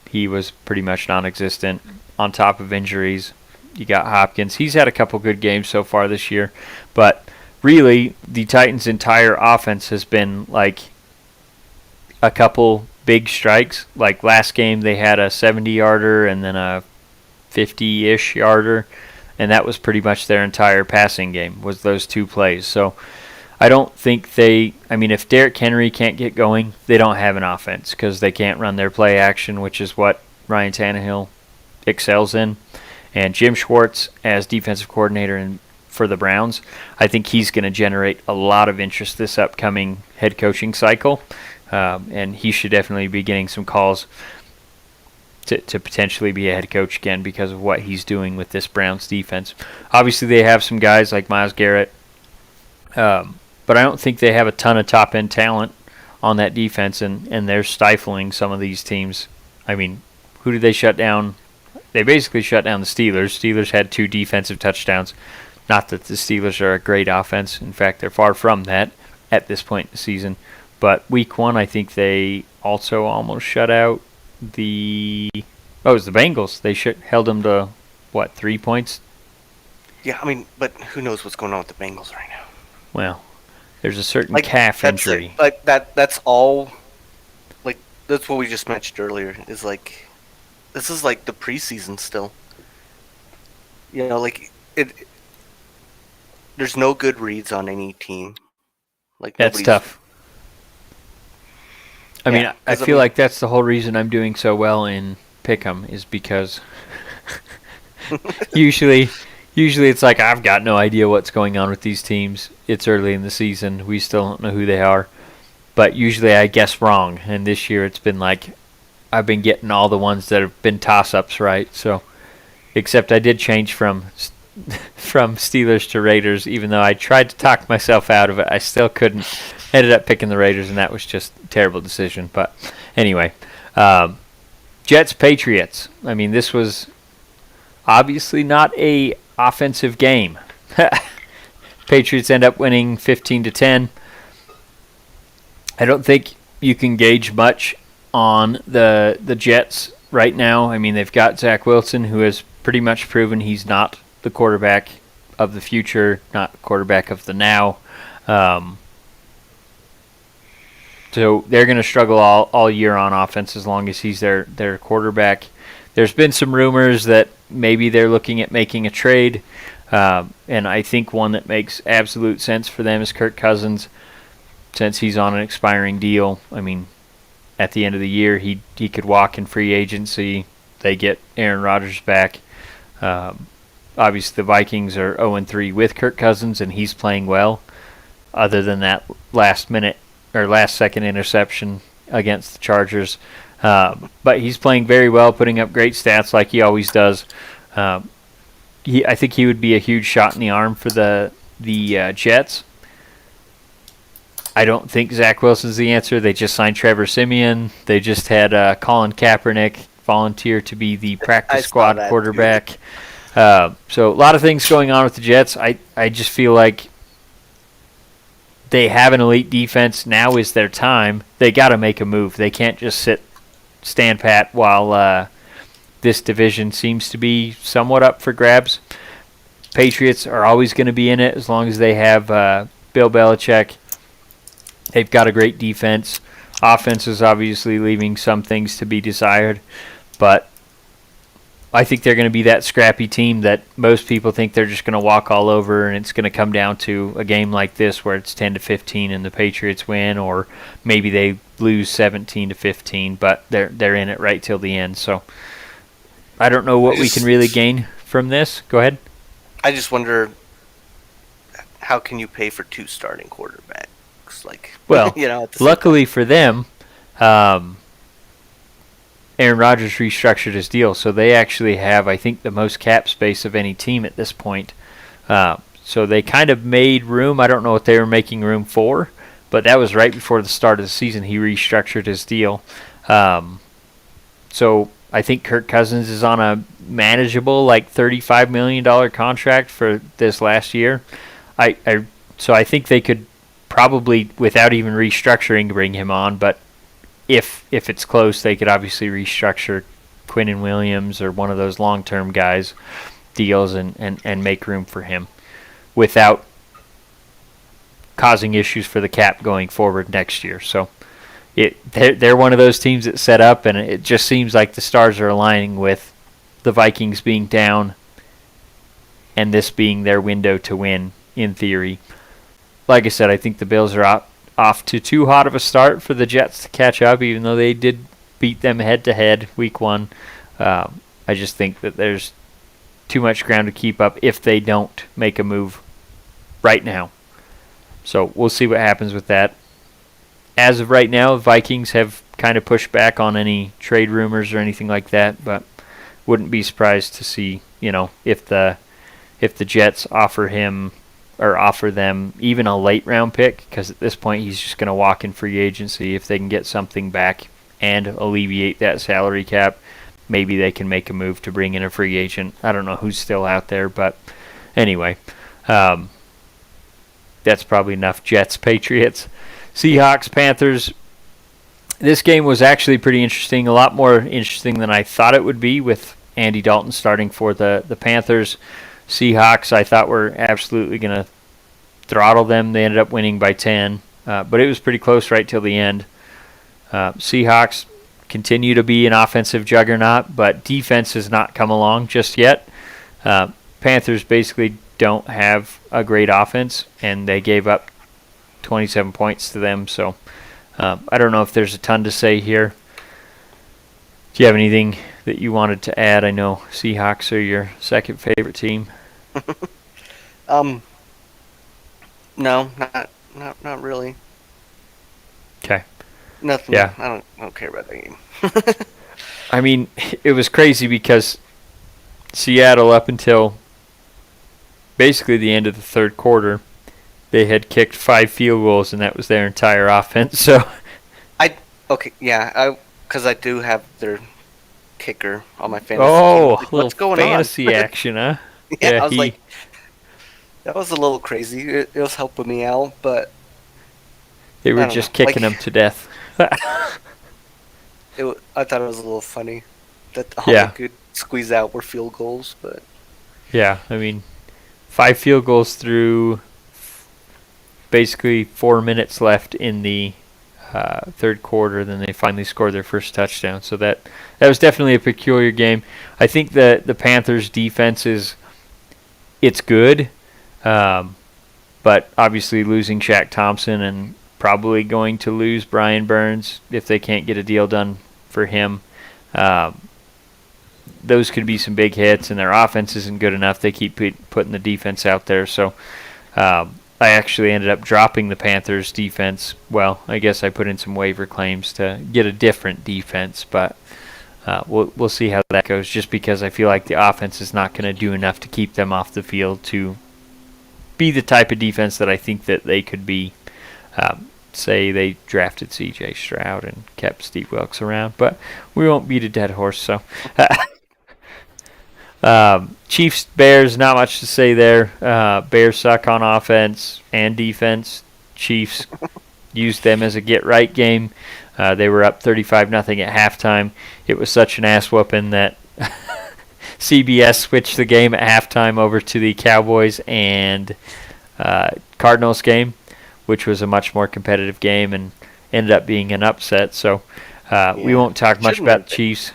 He was pretty much non-existent on top of injuries. You got Hopkins. He's had a couple good games so far this year. But really, the Titans' entire offense has been like a couple big strikes. Like last game, they had a 70-yarder and then a 50-ish yarder. And that was pretty much their entire passing game, was those two plays. So I don't think if Derrick Henry can't get going, they don't have an offense because they can't run their play action, which is what Ryan Tannehill excels in. And Jim Schwartz, as defensive coordinator for the Browns, I think he's going to generate a lot of interest this upcoming head coaching cycle. And he should definitely be getting some calls to potentially be a head coach again because of what he's doing with this Browns defense. Obviously, they have some guys like Myles Garrett, but I don't think they have a ton of top-end talent on that defense, and they're stifling some of these teams. I mean, who did they shut down? They basically shut down the Steelers. Steelers had 2 defensive touchdowns. Not that the Steelers are a great offense. In fact, they're far from that at this point in the season. But week 1, I think they also almost shut out it was the Bengals. They held them to, 3 points? Yeah, I mean, but who knows what's going on with the Bengals right now? Well, there's a certain calf injury. That's all. Like, that's what we just mentioned earlier. Is like, this is like the preseason still. There's no good reads on any team. Like That's tough. I feel like that's the whole reason I'm doing so well in Pick'em is because usually it's like I've got no idea what's going on with these teams. It's early in the season. We still don't know who they are. But usually I guess wrong. And this year it's been like I've been getting all the ones that have been toss-ups right. So, except I did change from Steelers to Raiders, even though I tried to talk myself out of it. I still couldn't. Ended up picking the Raiders, and that was just a terrible decision. But anyway, Jets Patriots. I mean, this was obviously not a offensive game. Patriots end up winning 15-10. I don't think you can gauge much on the Jets right now. I mean, they've got Zach Wilson, who has pretty much proven he's not the quarterback of the future, not quarterback of the now. So they're going to struggle all year on offense as long as he's their quarterback. There's been some rumors that maybe they're looking at making a trade, and I think one that makes absolute sense for them is Kirk Cousins. since he's on an expiring deal, I mean, at the end of the year, he could walk in free agency. They get Aaron Rodgers back. Obviously, the Vikings are 0-3 with Kirk Cousins, and he's playing well. Other than that last second interception against the Chargers, but he's playing very well, putting up great stats like he always does. I think he would be a huge shot in the arm for the Jets. I don't think Zach Wilson's the answer. They just signed Trevor Siemian. They just had Colin Kaepernick volunteer to be the practice squad quarterback. So a lot of things going on with the Jets. I just feel like they have an elite defense. Now is their time. They got to make a move. They can't just stand pat while this division seems to be somewhat up for grabs. Patriots are always going to be in it as long as they have Bill Belichick. They've got a great defense. Offense is obviously leaving some things to be desired, but I think they're going to be that scrappy team that most people think they're just going to walk all over, and it's going to come down to a game like this where it's 10-15 and the Patriots win, or maybe they lose 17-15, but they're in it right till the end. So I don't know what we can really gain from this. Go ahead. I just wonder, how can you pay for 2 starting quarterbacks? Like, well, luckily time. For them, Aaron Rodgers restructured his deal, so they actually have, I think, the most cap space of any team at this point. So they kind of made room. I don't know what they were making room for, but that was right before the start of the season. He restructured his deal. So I think Kirk Cousins is on a manageable, like $35 million contract for this last year. So I think they could probably, without even restructuring, bring him on, but if it's close, they could obviously restructure Quinnen Williams or one of those long-term guys deals and make room for him without causing issues for the cap going forward next year. So they're one of those teams that set up, and it just seems like the stars are aligning with the Vikings being down and this being their window to win, in theory. Like I said, I think the Bills are off to too hot of a start for the Jets to catch up, even though they did beat them head-to-head week 1. I just think that there's too much ground to keep up if they don't make a move right now. So we'll see what happens with that. As of right now, Vikings have kind of pushed back on any trade rumors or anything like that, but wouldn't be surprised to see, if the Jets offer them even a late round pick, because at this point he's just going to walk in free agency. If they can get something back and alleviate that salary cap, maybe they can make a move to bring in a free agent. I don't know who's still out there, but anyway, that's probably enough. Jets, Patriots, Seahawks, Panthers. This game was actually pretty interesting, a lot more interesting than I thought it would be, with Andy Dalton starting for the Panthers. Seahawks, I thought, were absolutely going to throttle them. They ended up winning by 10, but it was pretty close right till the end. Seahawks continue to be an offensive juggernaut, but defense has not come along just yet. Panthers basically don't have a great offense, and they gave up 27 points to them. So I don't know if there's a ton to say here. Do you have anything that you wanted to add? I know Seahawks are your second favorite team. No, not really. Okay. Nothing. Yeah. I don't care about that game. I mean, it was crazy because Seattle, up until basically the end of the third quarter, they had kicked 5 field goals, and that was their entire offense. So, because I do have their kicker on my fantasy team. Like, what's going fantasy on? Action, huh? Yeah, I was like, that was a little crazy. It was helping me out, but they were just kicking them to death. I thought it was a little funny that all they could squeeze out were field goals, but yeah, I mean, 5 field goals through basically 4 minutes left in the third quarter. Then they finally scored their first touchdown. So that was definitely a peculiar game. I think the Panthers' defense it's good, but obviously losing Shaq Thompson and probably going to lose Brian Burns if they can't get a deal done for him. Those could be some big hits, and their offense isn't good enough. They keep putting the defense out there. So I actually ended up dropping the Panthers' defense. Well, I guess I put in some waiver claims to get a different defense, but we'll see how that goes, just because I feel like the offense is not going to do enough to keep them off the field to be the type of defense that I think that they could be. Say they drafted C.J. Stroud and kept Steve Wilkes around, but we won't beat a dead horse. So Chiefs, Bears, not much to say there. Bears suck on offense and defense. Chiefs used them as a get-right game. They were up 35-0 at halftime. It was such an ass-whooping that CBS switched the game at halftime over to the Cowboys and Cardinals game, which was a much more competitive game and ended up being an upset. So we won't talk much about the Chiefs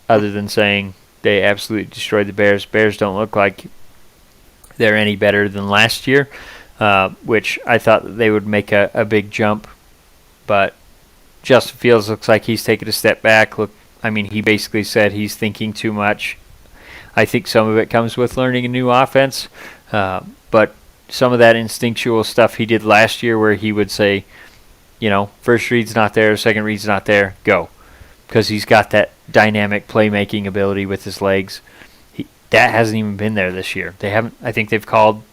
other than saying they absolutely destroyed the Bears. Bears don't look like they're any better than last year, which I thought that they would make a big jump. But Justin Fields looks like he's taken a step back. He basically said he's thinking too much. I think some of it comes with learning a new offense, but some of that instinctual stuff he did last year where he would say, first read's not there, second read's not there, go. Because he's got that dynamic playmaking ability with his legs. That hasn't even been there this year. I think they've called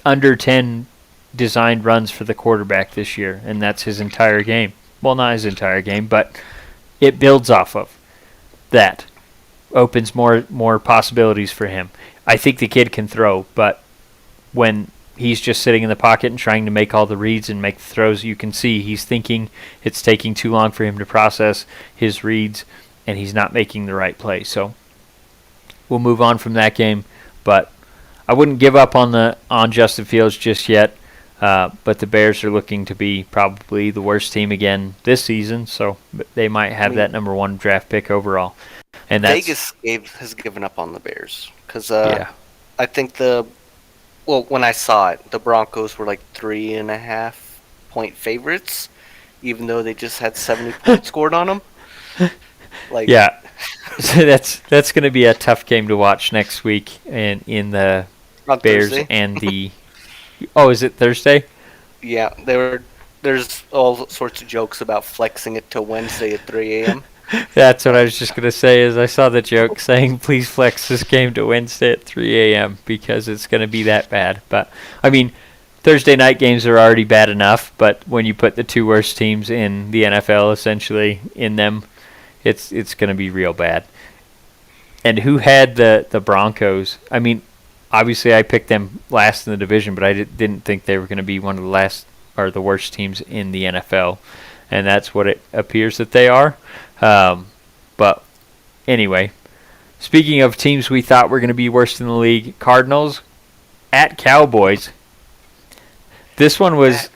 under 10 designed runs for the quarterback this year, and that's his entire game. Well, not his entire game, but it builds off of that. Opens more possibilities for him. I think the kid can throw, but when he's just sitting in the pocket and trying to make all the reads and make the throws, you can see he's thinking it's taking too long for him to process his reads, and he's not making the right play. So we'll move on from that game, but I wouldn't give up on Justin Fields just yet. But the Bears are looking to be probably the worst team again this season, so they might have that number 1 draft pick overall. And Vegas has given up on the Bears because I think when I saw it, the Broncos were like 3.5 point favorites, even though they just had 70 points scored on them. So that's going to be a tough game to watch next week, and in the Bears Thursday. And the. Oh, is it Thursday? Yeah, there's all sorts of jokes about flexing it to Wednesday at 3 a.m. That's what I was just going to say, is I saw the joke saying, please flex this game to Wednesday at 3 a.m. because it's going to be that bad. But, Thursday night games are already bad enough, but when you put the 2 worst teams in the NFL essentially in them, it's going to be real bad. And who had the Broncos? Obviously I picked them last in the division, but I didn't think they were going to be one of the last or the worst teams in the NFL. And that's what it appears that they are. But anyway, speaking of teams we thought were going to be worst in the league, Cardinals at Cowboys. This one was,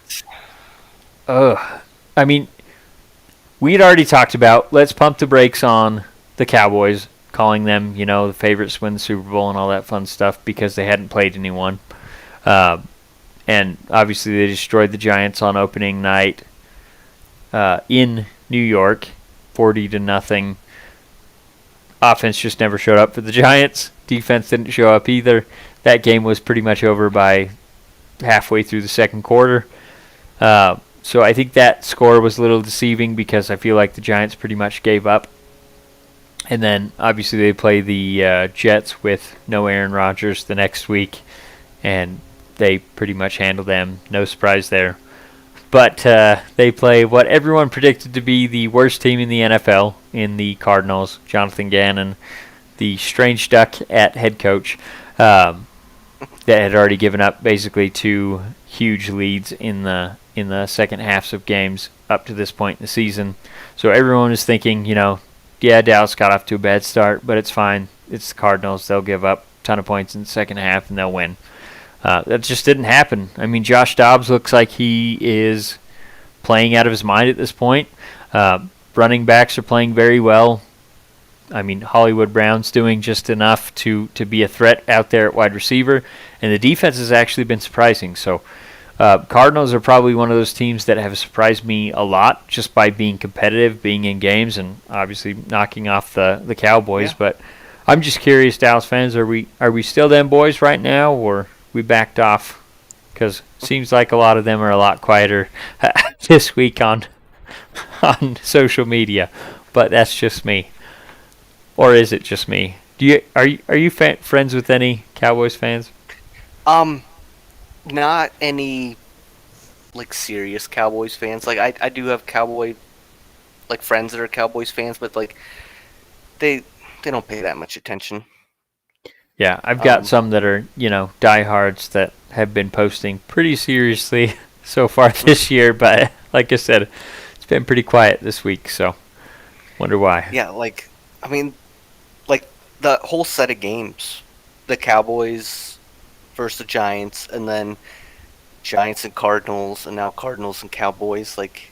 we'd already talked about, let's pump the brakes on the Cowboys, calling them, the favorites to win the Super Bowl and all that fun stuff because they hadn't played anyone. And obviously they destroyed the Giants on opening night in New York, 40-0. Offense just never showed up for the Giants. Defense didn't show up either. That game was pretty much over by halfway through the second quarter. So I think that score was a little deceiving because I feel like the Giants pretty much gave up. And then obviously they play the Jets with no Aaron Rodgers the next week, and they pretty much handle them. No surprise there. But they play what everyone predicted to be the worst team in the NFL in the Cardinals. Jonathan Gannon, the strange duck at head coach, that had already given up basically 2 huge leads in the second halves of games up to this point in the season. So everyone was thinking, Dallas got off to a bad start, but it's fine. It's the Cardinals. They'll give up a ton of points in the second half, and they'll win. That just didn't happen. Josh Dobbs looks like he is playing out of his mind at this point. Running backs are playing very well. Hollywood Brown's doing just enough to be a threat out there at wide receiver, and the defense has actually been surprising. So Cardinals are probably one of those teams that have surprised me a lot just by being competitive, being in games, and obviously knocking off the Cowboys. Yeah. But I'm just curious, Dallas fans, are we still them boys right now, or we backed off? Because it seems like a lot of them are a lot quieter this week on social media. But that's just me, or is it just me? Are you friends with any Cowboys fans? Not any like serious Cowboys fans. Like I do have Cowboy like friends that are Cowboys fans, but like they don't pay that much attention. Yeah, I've got some that are, diehards that have been posting pretty seriously so far this year, but like I said, it's been pretty quiet this week, so wonder why. Yeah, like I mean, like the whole set of games, the Cowboys versus the Giants, and then Giants and Cardinals, and now Cardinals and Cowboys, like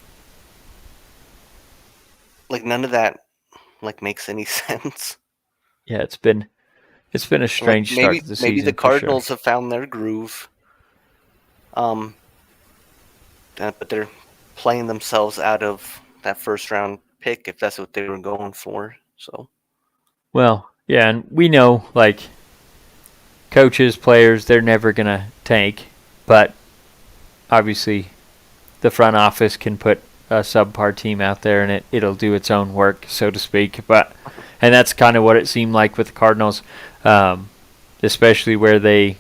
none of that like makes any sense. Yeah, it's been a strange start to the season. Maybe the for sure. Cardinals have found their groove. But they're playing themselves out of that first round pick if that's what they were going for. So, Well, yeah, and we know, like, coaches, players, they're never going to tank, but obviously the front office can put a subpar team out there and it'll do its own work, so to speak. And that's kind of what it seemed like with the Cardinals, especially where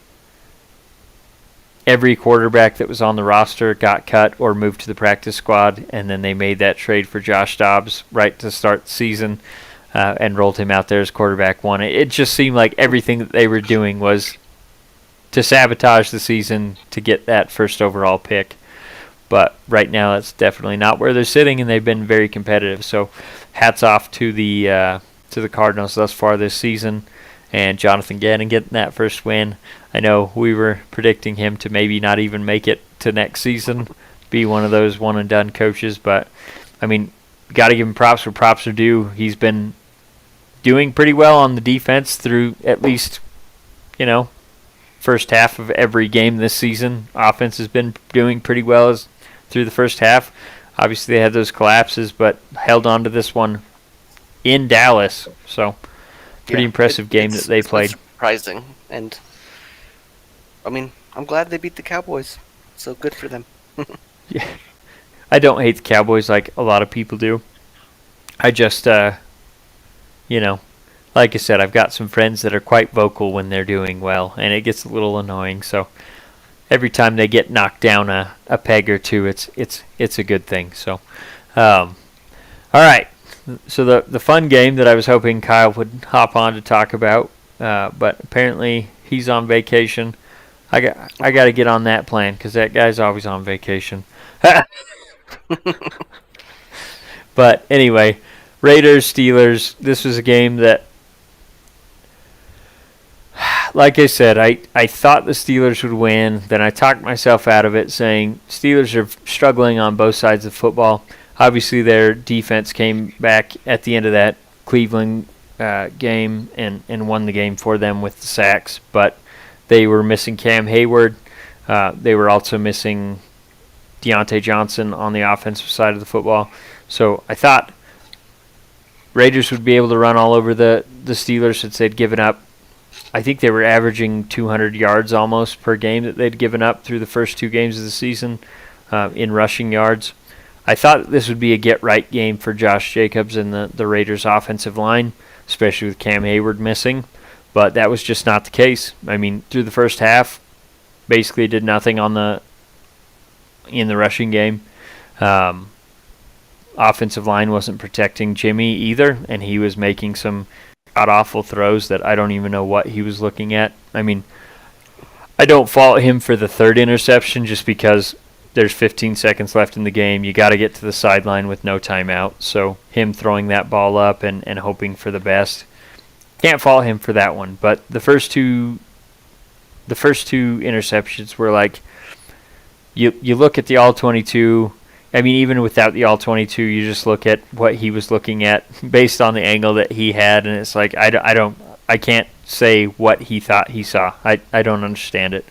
every quarterback that was on the roster got cut or moved to the practice squad, and then they made that trade for Josh Dobbs right to start the season and rolled him out there as quarterback one. It just seemed like everything that they were doing was to sabotage the season to get that first overall pick. But right now, that's definitely not where they're sitting, and they've been very competitive. So, hats off to the Cardinals thus far this season, and Jonathan Gannon getting that first win. I know we were predicting him to maybe not even make it to next season, be one of those one and done coaches. But I mean, got to give him props where props are due. He's been doing pretty well on the defense through at least, first half of every game this season. Offense has been doing pretty well through the first half. Obviously, they had those collapses, but held on to this one in Dallas. So, pretty impressive game that they played. Surprising, and I mean, I'm glad they beat the Cowboys. So good for them. Yeah, I don't hate the Cowboys like a lot of people do. I just, like I said, I've got some friends that are quite vocal when they're doing well, and it gets a little annoying. So every time they get knocked down a peg or two, it's a good thing. So, all right. So the fun game that I was hoping Kyle would hop on to talk about, but apparently he's on vacation. I got to get on that plan because that guy's always on vacation. But anyway, Raiders, Steelers, this was a game that, like I said, I thought the Steelers would win. Then I talked myself out of it saying Steelers are struggling on both sides of football. Obviously, their defense came back at the end of that Cleveland game and won the game for them with the sacks. But they were missing Cam Hayward. They were also missing Deontay Johnson on the offensive side of the football. So I thought Raiders would be able to run all over the Steelers since they'd given up. I think they were averaging 200 yards almost per game that they'd given up through the first two games of the season in rushing yards. I thought this would be a get-right game for Josh Jacobs and the Raiders' offensive line, especially with Cam Hayward missing, but that was just not the case. I mean, through the first half, basically did nothing in the rushing game. Offensive line wasn't protecting Jimmy either, and he was making some god-awful throws that I don't even know what he was looking at. I mean, I don't fault him for the third interception just because there's 15 seconds left in the game. You got to get to the sideline with no timeout. So him throwing that ball up and hoping for the best, can't fault him for that one. But the first two interceptions were like, you look at the all-22. I mean, even without the all-22, you just look at what he was looking at based on the angle that he had, and it's like I can't say what he thought he saw. I don't understand it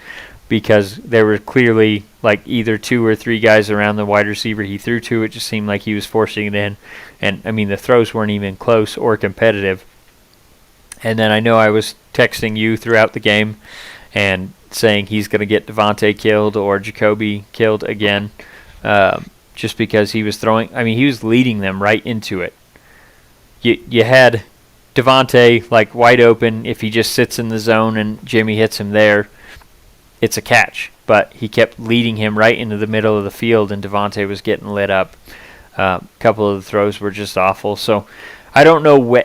because there were clearly like either 2 or 3 guys around the wide receiver he threw to. It just seemed like he was forcing it in. And, I mean, the throws weren't even close or competitive. And then I know I was texting you throughout the game and saying he's going to get Davante killed or Jacoby killed again, just because he was throwing. I mean, he was leading them right into it. You had Davante like wide open. If he just sits in the zone and Jimmy hits him there, it's a catch. But he kept leading him right into the middle of the field, and Davante was getting lit up. A couple of the throws were just awful. So I don't know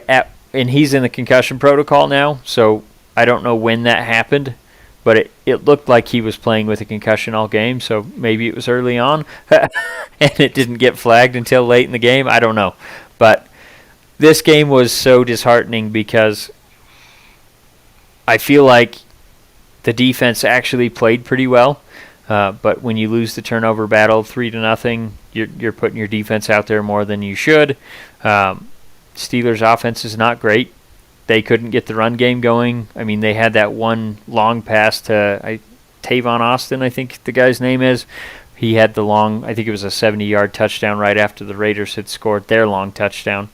and he's in the concussion protocol now, so I don't know when that happened. But it looked like he was playing with a concussion all game, so maybe it was early on, and it didn't get flagged until late in the game. I don't know. But this game was so disheartening because I feel like the defense actually played pretty well. But when you lose the turnover battle 3-0, you're putting your defense out there more than you should. Steelers' offense is not great. They couldn't get the run game going. I mean, they had that one long pass to Tavon Austin, I think the guy's name is. He had the long, I think it was a 70-yard touchdown right after the Raiders had scored their long touchdown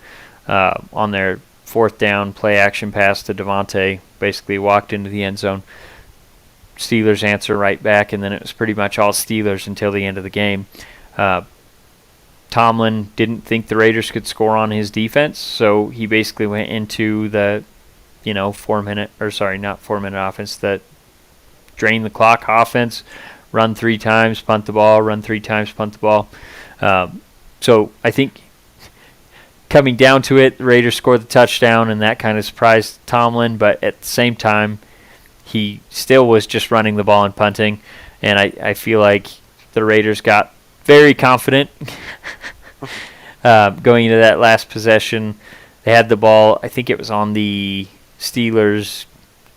on their 4th down play-action pass to Davante. Basically walked into the end zone. Steelers answer right back, and then it was pretty much all Steelers until the end of the game. Tomlin didn't think the Raiders could score on his defense, so he basically went into the, 4-minute, or sorry, not 4-minute offense, the drain the clock offense, run 3 times, punt the ball, run 3 times, punt the ball. So I think coming down to it, the Raiders scored the touchdown, and that kind of surprised Tomlin, but at the same time, he still was just running the ball and punting, and I feel like the Raiders got very confident going into that last possession. They had the ball, I think it was on the Steelers,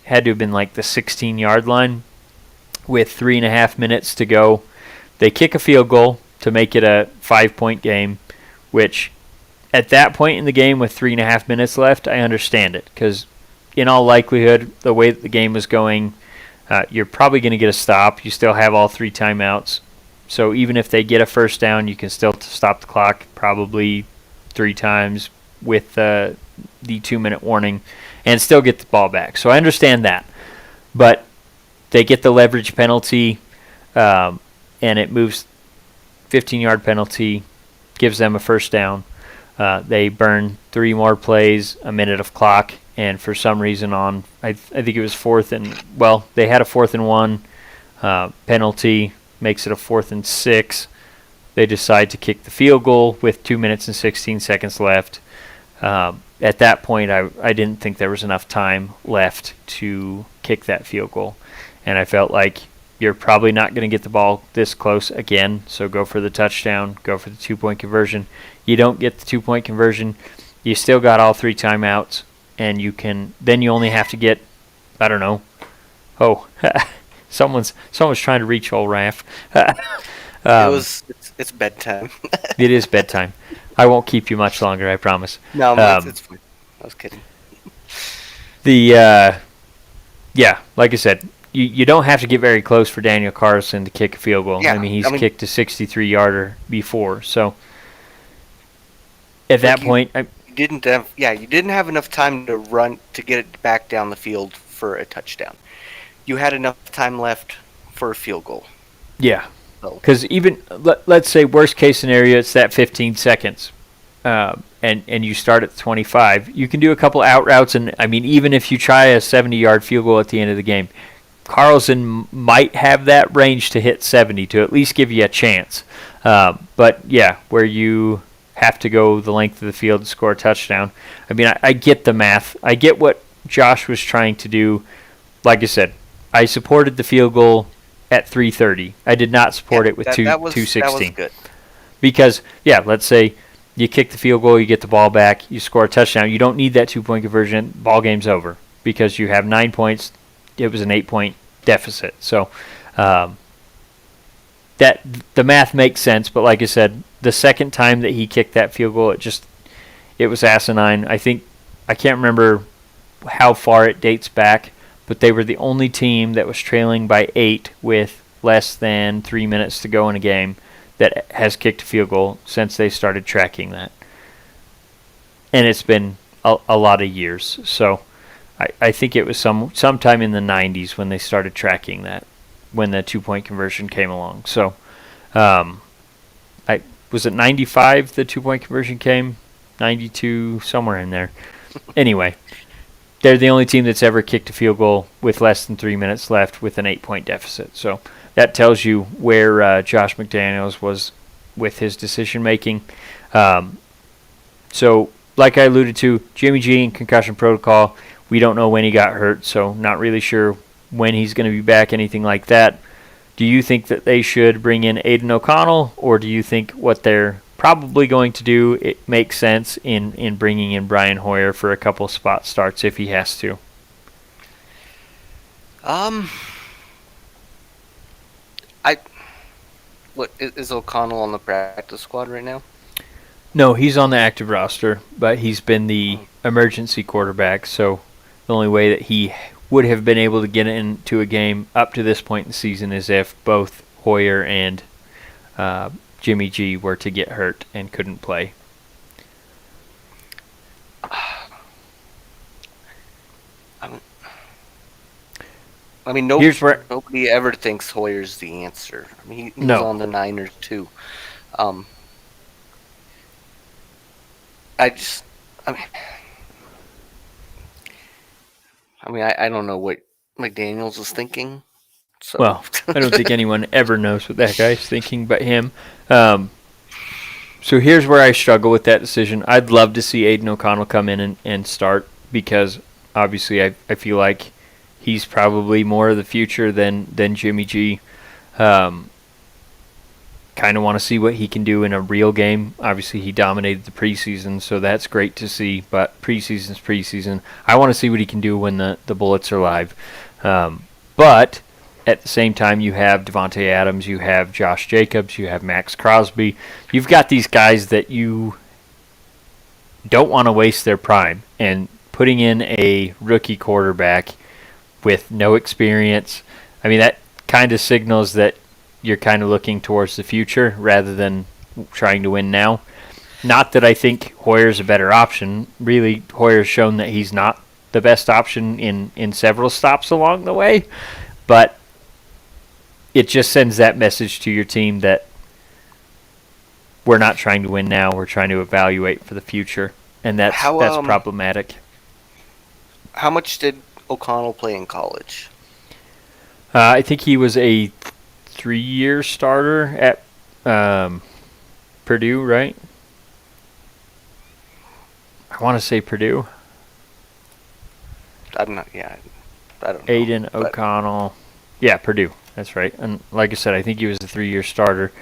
had to have been like the 16-yard line with 3.5 minutes to go. They kick a field goal to make it a 5-point game, which at that point in the game with 3.5 minutes left, I understand it, because in all likelihood, the way that the game was going, you're probably going to get a stop. You still have all 3 timeouts. So even if they get a first down, you can still stop the clock probably 3 times with the 2-minute warning and still get the ball back. So I understand that. But they get the leverage penalty, and it moves 15-yard penalty, gives them a first down. They burn 3 more plays, a minute of clock, and for some reason I think it was they had a 4th and 1 penalty, makes it a 4th and 6. They decide to kick the field goal with 2 minutes and 16 seconds left. At that point, I didn't think there was enough time left to kick that field goal. And I felt like you're probably not going to get the ball this close again, so go for the touchdown, go for the 2-point conversion. You don't get the 2-point conversion. You still got all 3 timeouts, and you only have to get, I don't know. Oh, someone's trying to reach old Raph. It's bedtime. It is bedtime. I won't keep you much longer, I promise. No, it's fine. I was kidding. Like I said, you don't have to get very close for Daniel Carlson to kick a field goal. Yeah, he's kicked a 63-yarder before, so at that point, you didn't have enough time to run to get it back down the field for a touchdown. You had enough time left for a field goal. Yeah, because even let's say worst case scenario, it's that 15 seconds, and you start at 25. You can do a couple out routes, and even if you try a 70-yard field goal at the end of the game, Carlson might have that range to hit 70 to at least give you a chance. But yeah, where you have to go the length of the field to score a touchdown. I get the math. I get what Josh was trying to do. Like I said, I supported the field goal at 3:30. I did not support it with 2:16. That was good. Because, let's say you kick the field goal, you get the ball back, you score a touchdown. You don't need that 2-point conversion. Ball game's over because you have 9 points. It was an 8-point deficit. So that the math makes sense. But like I said, the second time that he kicked that field goal, it was asinine. I can't remember how far it dates back, but they were the only team that was trailing by 8 with less than 3 minutes to go in a game that has kicked a field goal since they started tracking that. And it's been a lot of years. So I think it was sometime in the 90s when they started tracking that, when the two-point conversion came along. So was it 95 the two-point conversion came? 92, somewhere in there. Anyway, they're the only team that's ever kicked a field goal with less than 3 minutes left with an 8-point deficit. So that tells you where Josh McDaniels was with his decision-making. So like I alluded to, Jimmy G in concussion protocol. We don't know when he got hurt, so not really sure when he's going to be back, anything like that. Do you think that they should bring in Aiden O'Connell, or do you think what they're probably going to do, it makes sense in bringing in Brian Hoyer for a couple spot starts if he has to? What is O'Connell on the practice squad right now? No, he's on the active roster, but he's been the emergency quarterback, so the only way that he would have been able to get into a game up to this point in the season is if both Hoyer and Jimmy G were to get hurt and couldn't play. I mean, nobody ever thinks Hoyer's the answer. I mean, he was on the Niners too. I don't know what McDaniels is thinking. So. Well, I don't think anyone ever knows what that guy's thinking but him. So here's where I struggle with that decision. I'd love to see Aiden O'Connell come in and start because obviously I feel like he's probably more of the future than Jimmy G. Kind of want to see what he can do in a real game. Obviously, he dominated the preseason, so that's great to see. But preseason's preseason. I want to see what he can do when the Bullets are live. But at the same time, you have Davante Adams, you have Josh Jacobs, you have Max Crosby. You've got these guys that you don't want to waste their prime. And putting in a rookie quarterback with no experience, I mean, that kind of signals that you're kind of looking towards the future rather than trying to win now. Not that I think Hoyer's a better option. Really, Hoyer's shown that he's not the best option in several stops along the way. But it just sends that message to your team that we're not trying to win now. We're trying to evaluate for the future. And that's problematic. How much did O'Connell play in college? I think he was a 3-year starter at Purdue, right? I want to say Purdue. I'm not. Yeah, I don't know. Aiden O'Connell. Yeah, Purdue. That's right. And like I said, I think he was a 3-year starter.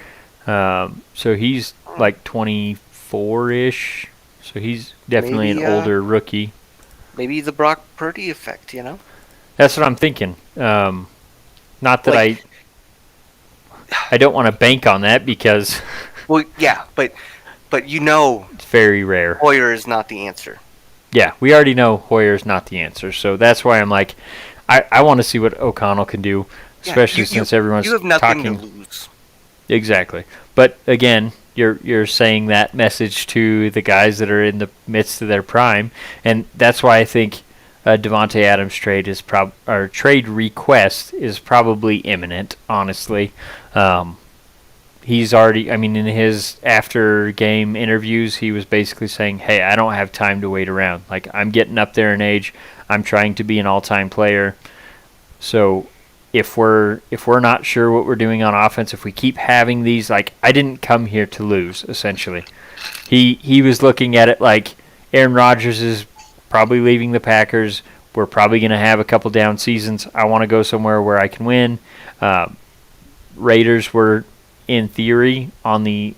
So he's like 24-ish. So he's definitely an older rookie. Maybe the Brock Purdy effect, you know? That's what I'm thinking. Not that I don't want to bank on that because... Well, yeah, but you know... It's very rare. Hoyer is not the answer. Yeah, we already know Hoyer's not the answer. So that's why I'm like, I want to see what O'Connell can do, especially since everyone's talking... You have nothing to lose. Exactly. But again, you're saying that message to the guys that are in the midst of their prime, and that's why I think Davante Adams trade request is probably imminent. Honestly, he's already. I mean, in his after game interviews, he was basically saying, "Hey, I don't have time to wait around. Like I'm getting up there in age. I'm trying to be an all-time player. So if we're not sure what we're doing on offense, if we keep having these, like I didn't come here to lose. Essentially, he was looking at it like Aaron Rodgers is probably leaving the Packers. We're probably going to have a couple down seasons. I want to go somewhere where I can win. Raiders were, in theory, on the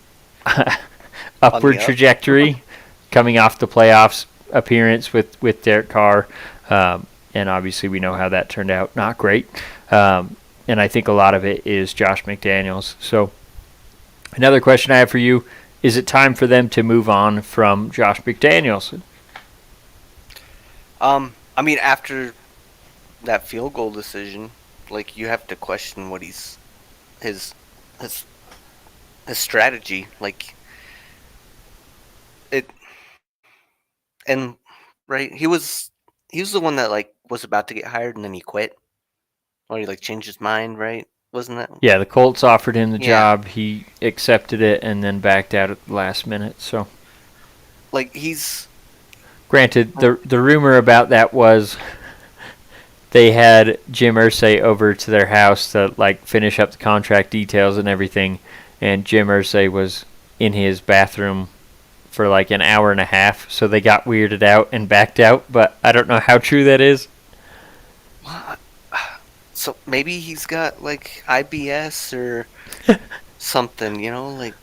upward trajectory, coming off the playoffs appearance with Derek Carr. And obviously we know how that turned out. Not great. And I think a lot of it is Josh McDaniels. So another question I have for you, is it time for them to move on from Josh McDaniels? I mean, after that field goal decision, like you have to question what his his his strategy, like it. And right, he was the one that like was about to get hired and then he quit, or he like changed his mind, right? Wasn't that? Yeah, the Colts offered him the Yeah. job. He accepted it and then backed out at the last minute. So, Like he's granted, the rumor about that was they had Jim Irsay over to their house to like finish up the contract details and everything, and Jim Irsay was in his bathroom for like an hour and a half, so they got weirded out and backed out. But I don't know how true that is. so maybe he's got like IBS or something, like.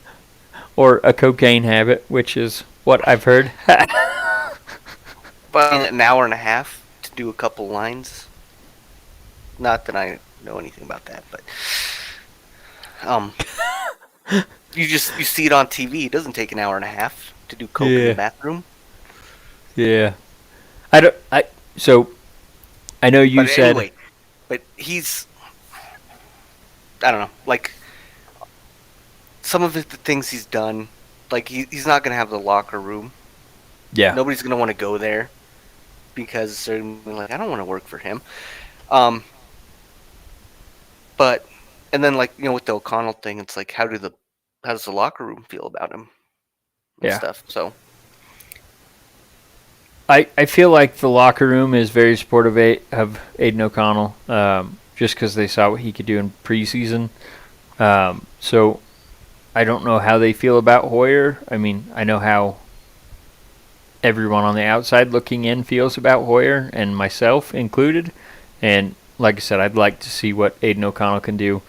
Or a cocaine habit, which is what I've heard. But an hour and a half to do a couple lines. Not that I know anything about that, but you see it on TV. It doesn't take an hour and a half to do coke in Yeah. the bathroom. Yeah. So I know you But said anyway, but he's, I don't know, like some of the things he's done, like he's not gonna have the locker room. yeah. Nobody's gonna want to go there because they're gonna be like, I don't want to work for him. But and then like with the O'Connell thing, it's like how does the locker room feel about him and Yeah. stuff. So I feel like the locker room is very supportive of Aiden O'Connell, just because they saw what he could do in preseason. So I don't know how they feel about Hoyer. I mean, I know how everyone on the outside looking in feels about Hoyer, and myself included. And like I said, I'd like to see what Aiden O'Connell can do.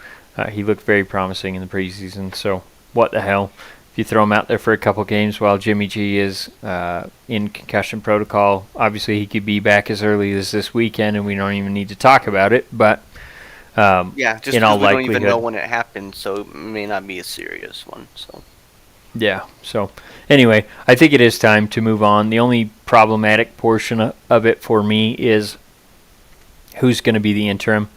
He looked very promising in the preseason, so what the hell? If you throw him out there for a couple games while Jimmy G is in concussion protocol, obviously he could be back as early as this weekend, and we don't even need to talk about it. But yeah, just in all because we don't even know likelihood, when it happened, so it may not be a serious one. So yeah. So anyway, I think it is time to move on. The only problematic portion of it for me is who's going to be the interim.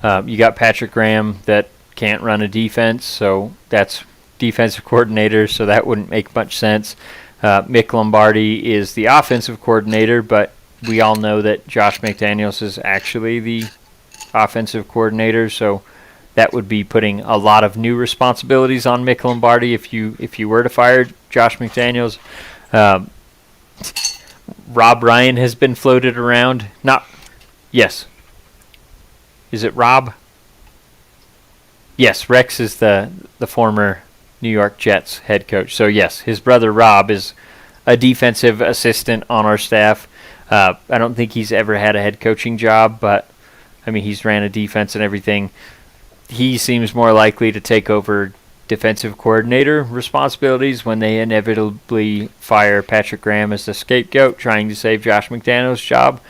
You got Patrick Graham that can't run a defense, so that's defensive coordinator, so that wouldn't make much sense. Mick Lombardi is the offensive coordinator, but we all know that Josh McDaniels is actually the offensive coordinator, so that would be putting a lot of new responsibilities on Mick Lombardi if you were to fire Josh McDaniels. Rob Ryan has been floated around. Yes. Is it Rob? Yes, Rex is the former New York Jets head coach. So yes, his brother Rob is a defensive assistant on our staff. I don't think he's ever had a head coaching job, but I mean he's ran a defense and everything. He seems more likely to take over defensive coordinator responsibilities when they inevitably fire Patrick Graham as the scapegoat, trying to save Josh McDaniels' job.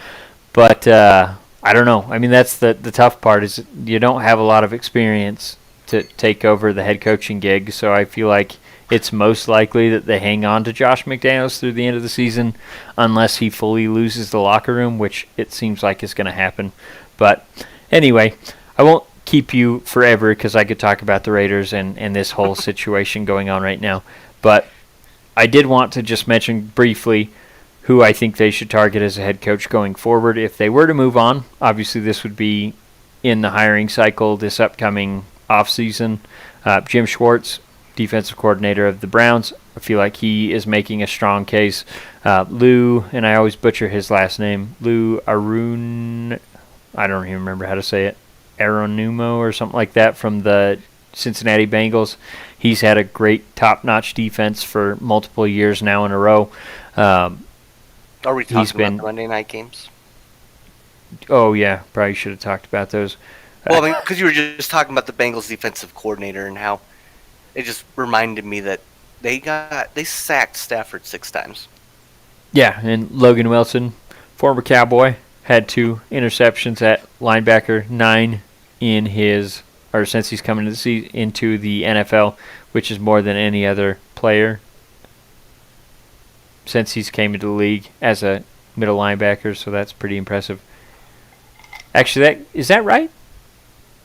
But I don't know. I mean, that's the tough part is you don't have a lot of experience to take over the head coaching gig. So I feel like it's most likely that they hang on to Josh McDaniels through the end of the season unless he fully loses the locker room, which it seems like is going to happen. But anyway, I won't keep you forever because I could talk about the Raiders and this whole situation going on right now. But I did want to just mention briefly who I think they should target as a head coach going forward. If they were to move on, obviously this would be in the hiring cycle this upcoming offseason. Jim Schwartz, defensive coordinator of the Browns, I feel like he is making a strong case. Lou, and I always butcher his last name, Lou Arun, I don't even remember how to say it, Aronumo or something like that from the Cincinnati Bengals. He's had a great top-notch defense for multiple years now in a row. are we talking He's been- about the Monday night games? Oh, yeah, probably should have talked about those. Well, I mean, because you were just talking about the Bengals defensive coordinator and how it just reminded me that they sacked Stafford 6 times. Yeah, and Logan Wilson, former Cowboy, had 2 interceptions at linebacker, 9 since he's coming into the NFL, which is more than any other player since he's came into the league as a middle linebacker, so that's pretty impressive. Actually, is that right?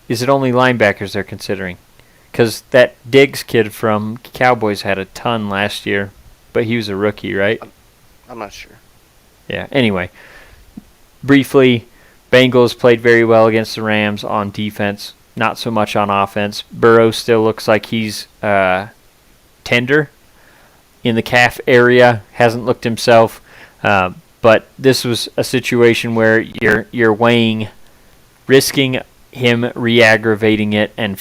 Is it only linebackers they're considering? Because that Diggs kid from Cowboys had a ton last year, but he was a rookie, right? I'm not sure. Yeah. Anyway, briefly, Bengals played very well against the Rams on defense, not so much on offense. Burrow still looks like he's tender in the calf area, hasn't looked himself. But this was a situation where you're weighing risking him re-aggravating it and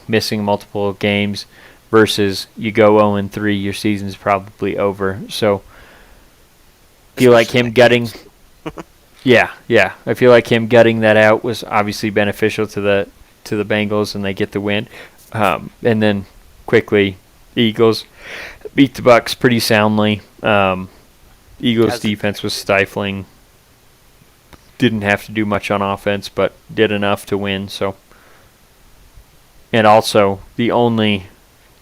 missing multiple games versus you go 0-3, your season's probably over. So feel like him gutting. Yeah. I feel like him gutting that out was obviously beneficial to the Bengals, and they get the win. And then quickly, Eagles beat the Bucks pretty soundly. Eagles' defense was stifling. Didn't have to do much on offense, but did enough to win. So, and also the only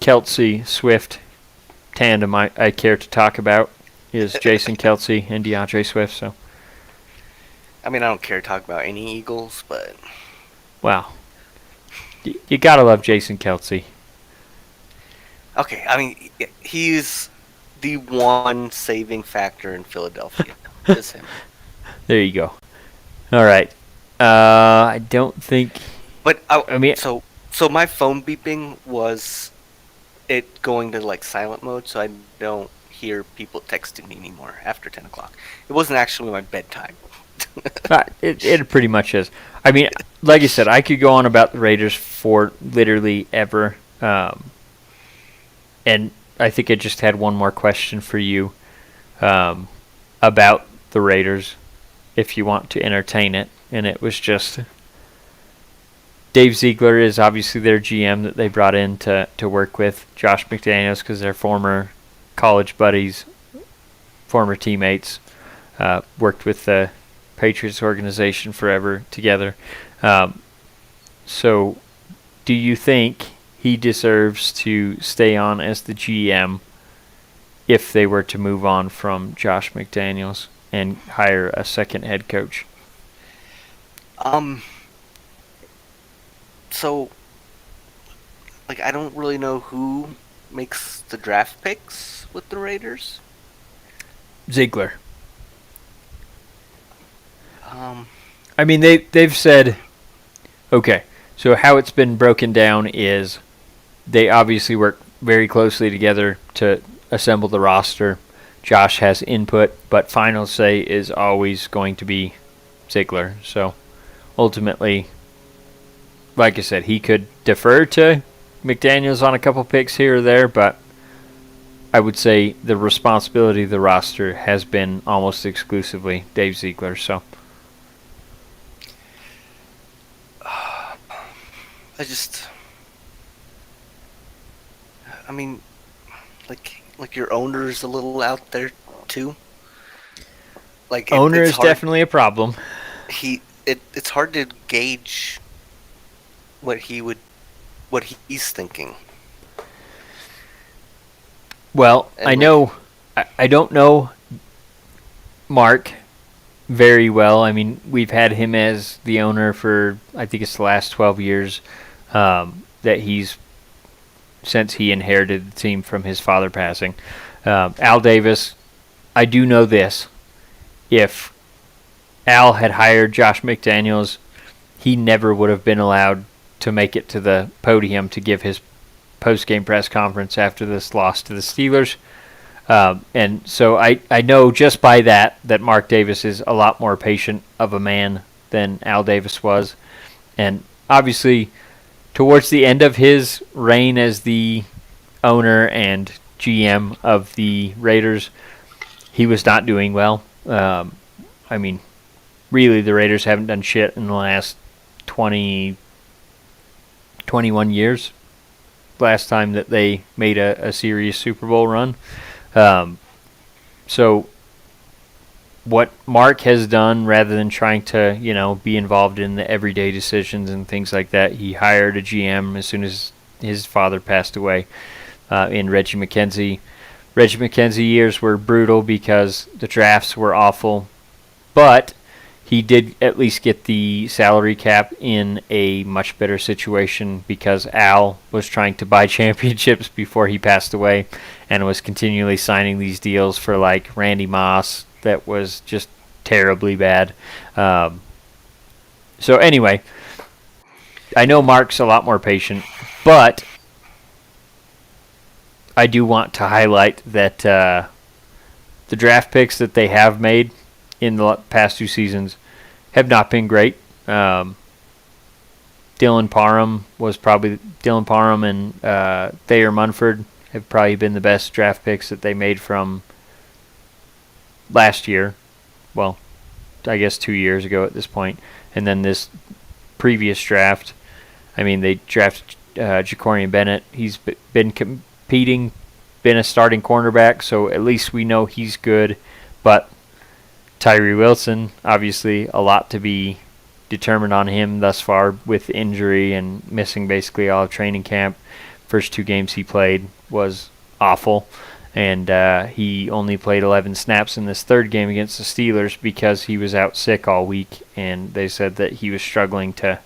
Kelce Swift tandem I care to talk about is Jason Kelce and DeAndre Swift. So, I mean, I don't care to talk about any Eagles, but wow, you gotta love Jason Kelce. okay. I mean, he's the one saving factor in Philadelphia. Is him. There you go. All right. I don't think. But I mean, so my phone beeping was it going to like silent mode, so I don't hear people texting me anymore after 10 o'clock. It wasn't actually my bedtime. it pretty much is. I mean, like I said, I could go on about the Raiders for literally ever. And I think I just had one more question for you about the Raiders, if you want to entertain it. And it was just Dave Ziegler is obviously their GM that they brought in to work with Josh McDaniels because they're former college buddies, former teammates, worked with the Patriots organization forever together. So do you think he deserves to stay on as the GM if they were to move on from Josh McDaniels and hire a second head coach? So, like, I don't really know who makes the draft picks with the Raiders. Ziegler. I mean, they've said, okay, so how it's been broken down is they obviously work very closely together to assemble the roster. Josh has input, but final say is always going to be Ziegler. So ultimately, like I said, he could defer to McDaniels on a couple picks here or there, but I would say the responsibility of the roster has been almost exclusively Dave Ziegler. So I mean, like your owner's a little out there too. Like owner it's is hard. Definitely a problem. It's hard to gauge what he's thinking. Well, I know I don't know Mark very well. I mean, we've had him as the owner for I think it's the last 12 years that he's since he inherited the team from his father passing. Al Davis, I do know this. If Al had hired Josh McDaniels, he never would have been allowed to make it to the podium to give his post-game press conference after this loss to the Steelers. And so I know just by that Mark Davis is a lot more patient of a man than Al Davis was. And obviously, towards the end of his reign as the owner and GM of the Raiders, he was not doing well. I mean, really, the Raiders haven't done shit in the last 21 years. Last time that they made a serious Super Bowl run. So what Mark has done, rather than trying to, be involved in the everyday decisions and things like that, he hired a GM as soon as his father passed away in Reggie McKenzie. Reggie McKenzie years were brutal because the drafts were awful, but he did at least get the salary cap in a much better situation because Al was trying to buy championships before he passed away and was continually signing these deals for like Randy Moss that was just terribly bad. So anyway, I know Mark's a lot more patient, but I do want to highlight that the draft picks that they have made in the past 2 seasons have not been great. Dylan Parham and Thayer Munford have probably been the best draft picks that they made from last year. Well, I guess 2 years ago at this point. And then this previous draft, I mean, they drafted Jacorian Bennett. He's been competing, been a starting cornerback, so at least we know he's good. But Tyree Wilson, obviously a lot to be determined on him thus far with injury and missing basically all of training camp. First 2 games he played was awful, and he only played 11 snaps in this 3rd game against the Steelers because he was out sick all week, and they said that he was struggling to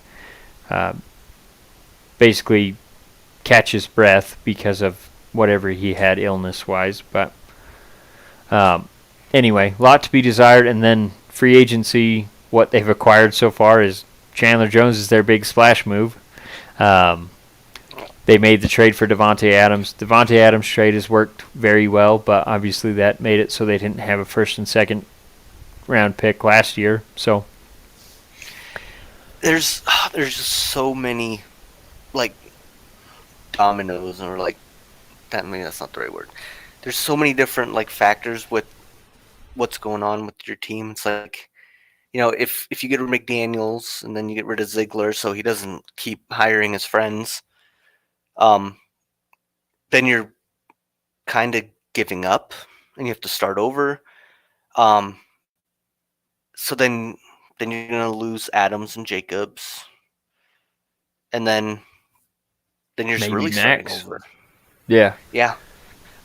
basically catch his breath because of whatever he had illness-wise. But anyway, a lot to be desired, and then free agency, what they've acquired so far is Chandler Jones is their big splash move. They made the trade for Davante Adams. Davante Adams trade has worked very well, but obviously that made it so they didn't have a 1st and 2nd round pick last year. So There's just so many like dominoes, or like that. Maybe that's not the right word. There's so many different like factors with what's going on with your team. It's like, if you get rid of McDaniels and then you get rid of Ziegler so he doesn't keep hiring his friends, then you're kind of giving up and you have to start over. So then you're gonna lose Adams and Jacobs, and then you're just maybe really Max. starting over. Yeah. Yeah.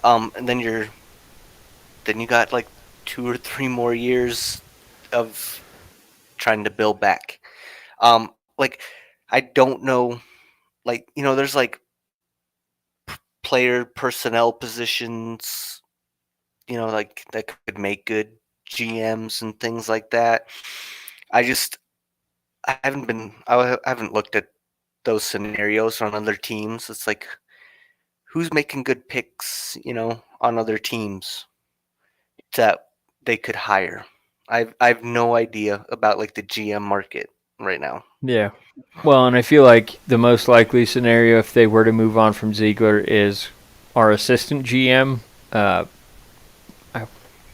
And then you got like 2 or 3 more years of trying to build back. Like I don't know, like there's like player personnel positions, like that could make good GMs and things like that. I haven't looked at those scenarios on other teams. It's like, who's making good picks, on other teams that they could hire. I've no idea about like the GM market right now. Yeah. Well, and I feel like the most likely scenario if they were to move on from Ziegler is our assistant GM. I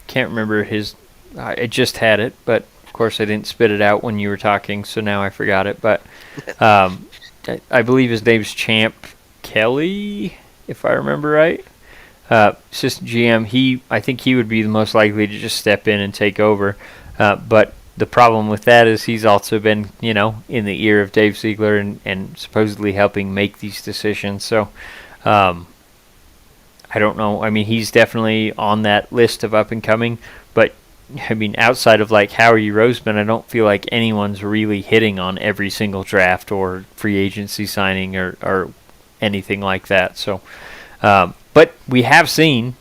can't remember his. I just had it, but of course I didn't spit it out when you were talking, so now I forgot it. But I believe his name's Champ Kelly, if I remember right. Assistant GM, I think he would be the most likely to just step in and take over. But the problem with that is he's also been, in the ear of Dave Ziegler and supposedly helping make these decisions. So I don't know. I mean, he's definitely on that list of up and coming. But, I mean, outside of like Howie Roseman, I don't feel like anyone's really hitting on every single draft or free agency signing or anything like that. So, but we have seen,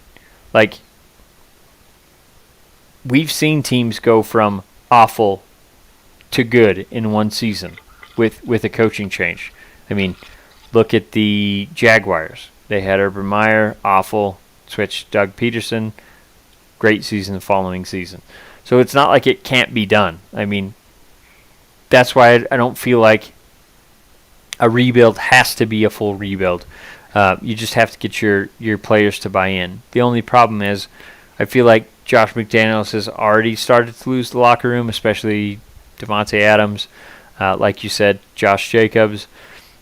we've seen teams go from awful to good in one season with a coaching change. I mean, look at the Jaguars. They had Urban Meyer, awful, switched Doug Peterson, great season the following season. So it's not like it can't be done. I mean, that's why I don't feel like a rebuild has to be a full rebuild. You just have to get your players to buy in. The only problem is I feel like Josh McDaniels has already started to lose the locker room, especially Davante Adams. Like you said, Josh Jacobs.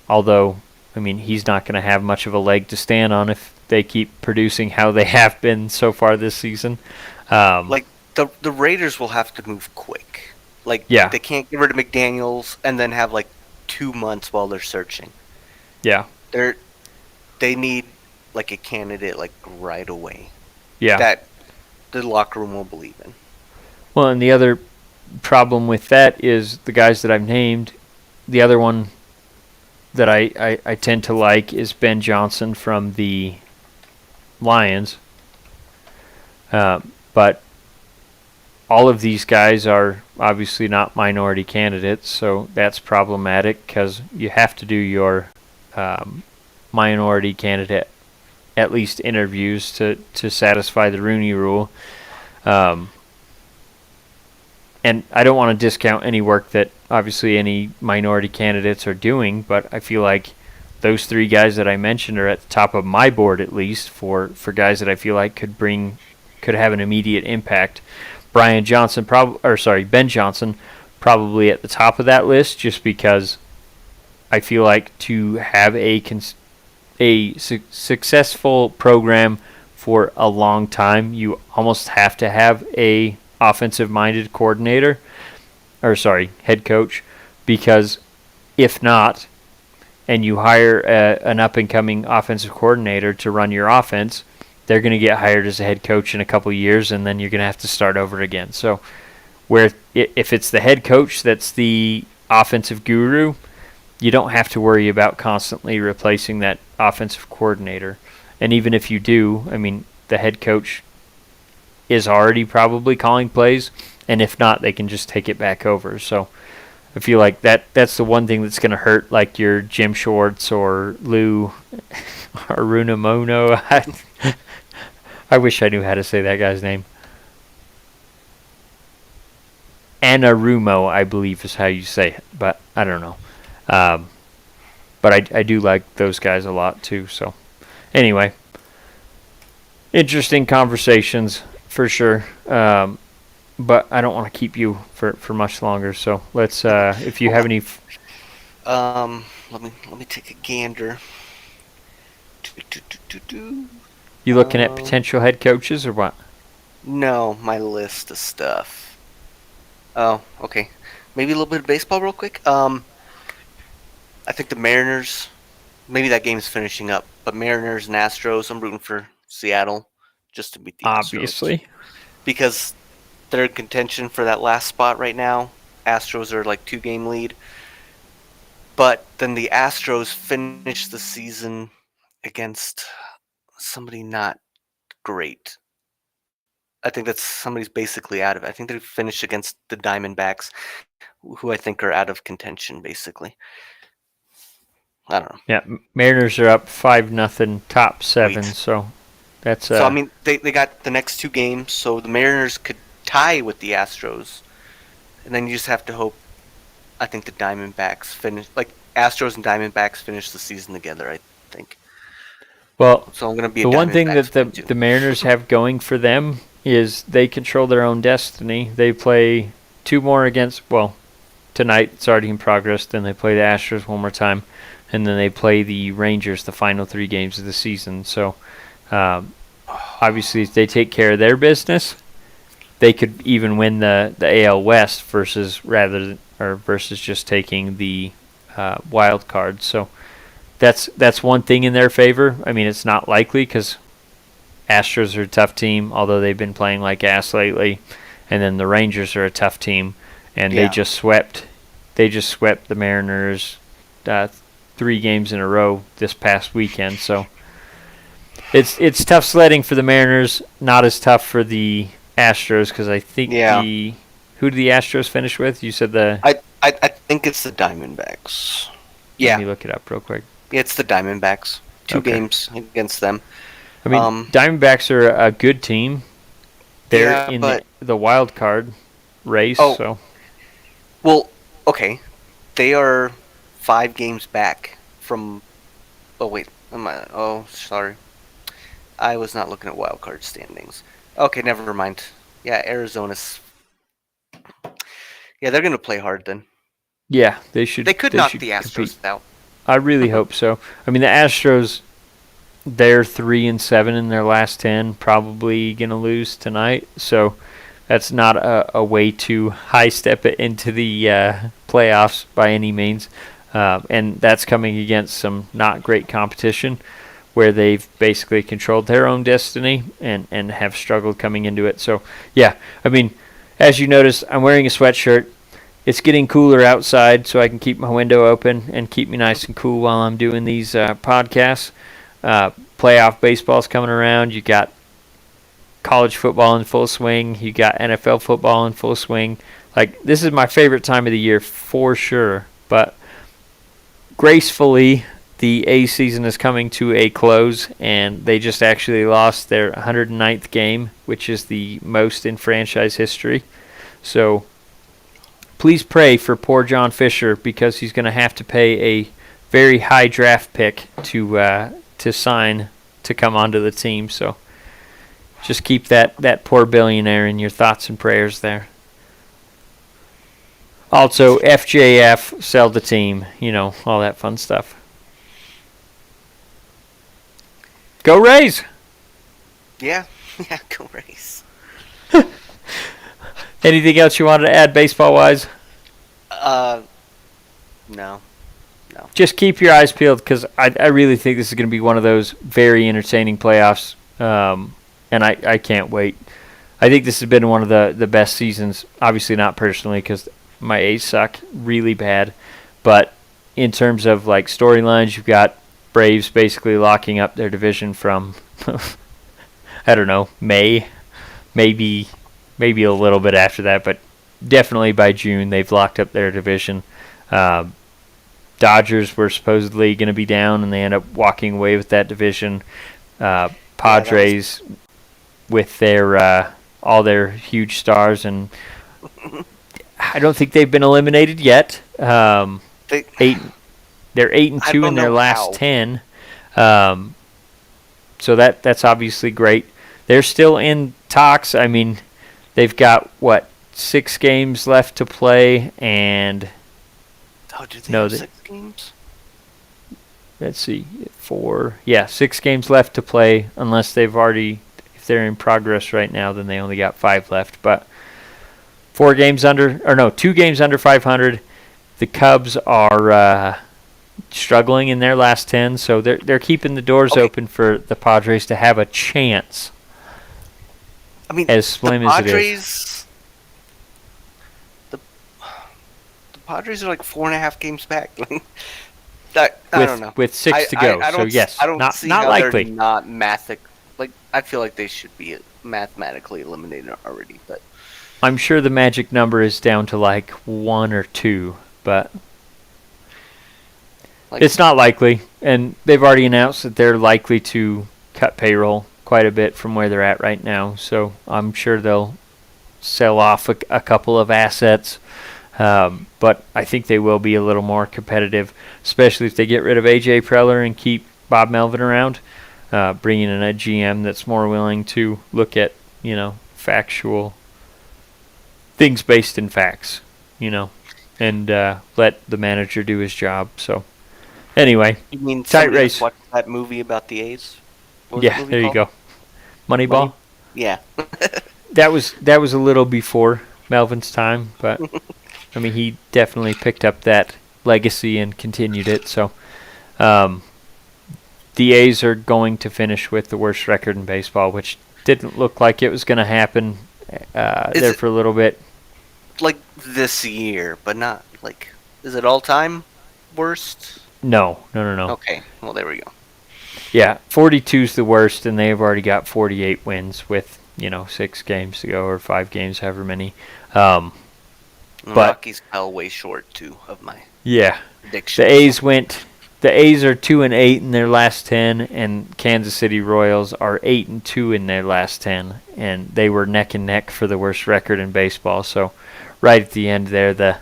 Although, I mean, he's not going to have much of a leg to stand on if they keep producing how they have been so far this season. Like the Raiders will have to move quick. Like, yeah. They can't get rid of McDaniels and then have like 2 months while they're searching. Yeah. They need like a candidate like right away. Yeah. That the locker room will believe in. Well, and the other problem with that is the guys that I've named. The other one that I tend to like is Ben Johnson from the Lions. But all of these guys are obviously not minority candidates, so that's problematic because you have to do your minority candidate at least interviews to satisfy the Rooney Rule. And I don't want to discount any work that obviously any minority candidates are doing, but I feel like those three guys that I mentioned are at the top of my board at least for guys that I feel like could have an immediate impact. Ben Johnson probably at the top of that list just because I feel like to have a successful program for a long time, you almost have to have a offensive-minded head coach, because if not, and you hire an up-and-coming offensive coordinator to run your offense, they're going to get hired as a head coach in a couple of years, and then you're going to have to start over again. So if it's the head coach that's the offensive guru, you don't have to worry about constantly replacing that offensive coordinator. And even if you do, I mean, the head coach is already probably calling plays, and if not, they can just take it back over. So I feel like that's the one thing that's going to hurt, like your Jim Schwartz or Lou Arunamono. I wish I knew how to say that guy's name. Anarumo, I believe is how you say it, but I don't know. But I do like those guys a lot too. So anyway, interesting conversations for sure. But I don't want to keep you for much longer. So let's if you have any. Let me take a gander. You looking at potential head coaches or what? No, my list of stuff. Oh, okay. Maybe a little bit of baseball real quick. I think the Mariners, maybe that game's finishing up, but Mariners and Astros, I'm rooting for Seattle just to beat the Astros. Obviously. Because they're in contention for that last spot right now. Astros are like 2-game lead. But then the Astros finish the season against somebody not great. I think that's somebody's basically out of it. I think they finished against the Diamondbacks, who I think are out of contention, basically. I don't know. Yeah, Mariners are up 5-0, top 7. Sweet. So that's. So I mean, they got the next 2 games, so the Mariners could tie with the Astros, and then you just have to hope. I think the Diamondbacks finish, like Astros and Diamondbacks finish the season together. I think. Well, so I'm gonna be the one thing that the Mariners have going for them is they control their own destiny. They play 2 more tonight. It's already in progress. Then they play the Astros one more time. And then they play the Rangers the final 3 games of the season. So, obviously, if they take care of their business, they could even win the AL West versus just taking the wild card. So, that's one thing in their favor. I mean, it's not likely because Astros are a tough team, although they've been playing like ass lately. And then the Rangers are a tough team, and they just swept the Mariners 3 games in a row this past weekend. So it's tough sledding for the Mariners, not as tough for the Astros, because I think who did the Astros finish with? You said I think it's the Diamondbacks. Let me look it up real quick. It's the Diamondbacks. 2 games against them. I mean, Diamondbacks are a good team. They're in the wild card race. So. Well, okay. They are 5 games back from. Oh wait, sorry. I was not looking at wild card standings. Okay, never mind. Yeah, Arizona's. Yeah, they're gonna play hard then. Yeah, they should. They could knock the Astros out. I really hope so. I mean, the Astros, they're 3-7 in their last 10. Probably gonna lose tonight. So that's not a way to high step it into the playoffs by any means. And that's coming against some not great competition where they've basically controlled their own destiny and have struggled coming into it. So, yeah, I mean, as you notice, I'm wearing a sweatshirt. It's getting cooler outside, so I can keep my window open and keep me nice and cool while I'm doing these podcasts. Playoff baseball's coming around. You got college football in full swing. You got NFL football in full swing. Like, this is my favorite time of the year for sure. But gracefully, the A season is coming to a close, and they just actually lost their 109th game, which is the most in franchise history. So please pray for poor John Fisher, because he's going to have to pay a very high draft pick to sign to come onto the team. So just keep that poor billionaire in your thoughts and prayers there. Also, FJF, sell the team, all that fun stuff. Go Rays! Yeah, go Rays. Anything else you wanted to add baseball-wise? No. Just keep your eyes peeled, because I really think this is going to be one of those very entertaining playoffs, and I can't wait. I think this has been one of the best seasons, obviously not personally, because my A's suck really bad, but in terms of like storylines, you've got Braves basically locking up their division from, I don't know, May, maybe a little bit after that, but definitely by June they've locked up their division. Dodgers were supposedly going to be down, and they end up walking away with that division. Padres with their all their huge stars, and I don't think they've been eliminated yet. They're 8-2 in their last 10. So that's obviously great. They're still in talks. I mean, they've got 6 games left to play, and do they have 6 games? Let's see, 4. Yeah, 6 games left to play, unless they've already. If they're in progress right now, then they only got 5 left. But 2 games under 500. The Cubs are struggling in their last 10, so they're keeping the doors open for the Padres to have a chance. I mean, as slim as it is. The Padres are like 4.5 games back. I don't know. With 6 to go, so yes, I don't not see not how likely. They're not I feel like they should be mathematically eliminated already, but I'm sure the magic number is down to like 1 or 2, but it's not likely. And they've already announced that they're likely to cut payroll quite a bit from where they're at right now. So I'm sure they'll sell off a couple of assets. But I think they will be a little more competitive, especially if they get rid of A.J. Preller and keep Bob Melvin around, bringing in a GM that's more willing to look at, factual things based in facts, and let the manager do his job. So anyway, you mean tight race. Watch that movie about the A's? Yeah, there you go. Moneyball. Yeah. That was a little before Melvin's time, but I mean, he definitely picked up that legacy and continued it. So the A's are going to finish with the worst record in baseball, which didn't look like it was going to happen there for a little bit. Like this year, but not like. Is it all time worst? No. Okay, well there we go. Yeah, 42 is the worst, and they've already got 48 wins with 6 games to go or 5 games, however many. But Rockies fell way short too of my prediction. The A's are 2-8 in their last 10, and Kansas City Royals are 8-2 in their last 10, and they were neck and neck for the worst record in baseball. So right at the end there, the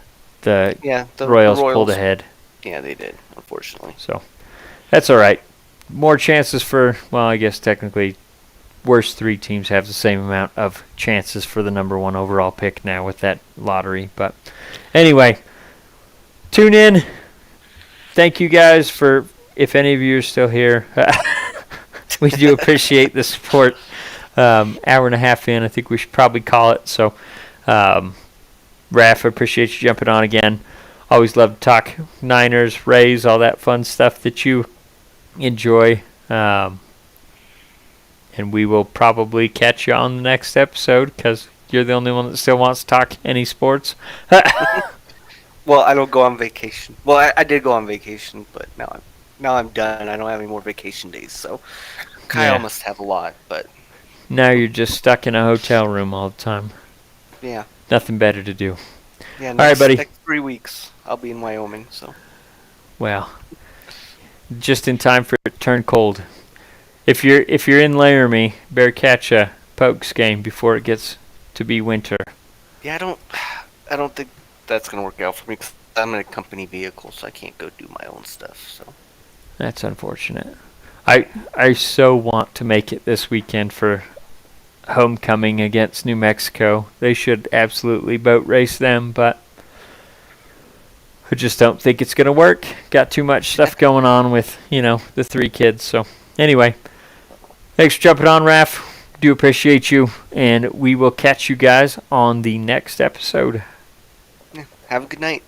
Royals pulled ahead. Yeah, they did, unfortunately. So that's all right. More chances for, well, I guess technically worst 3 teams have the same amount of chances for the number 1 overall pick now with that lottery. But anyway, tune in. Thank you guys for, if any of you are still here, we do appreciate the support. Hour and a half in, I think we should probably call it. So, Raph, I appreciate you jumping on again. Always love to talk Niners, Rays, all that fun stuff that you enjoy. And we will probably catch you on the next episode because You're the only one that still wants to talk any sports. Well, I don't go on vacation. Well, I did go on vacation, but now I'm done. I don't have any more vacation days. So Kyle Yeah. must have a lot, but Now you're just stuck in a hotel room all the time. yeah. Nothing better to do. Yeah, right, buddy. Next 3 weeks, I'll be in Wyoming. So Well, just in time for it to turn cold. If you're in Laramie, better catch a Pokes game before it gets to be winter. yeah, I don't think that's gonna work out for me because I'm in a company vehicle, so I can't go do my own stuff. So That's unfortunate. I so want to make it this weekend for homecoming against New Mexico. They should absolutely boat race them, but I just don't think it's going to work. Got too much stuff going on with, the 3 kids. So anyway, thanks for jumping on, Raph. Do appreciate you, and we will catch you guys on the next episode. yeah, have a good night.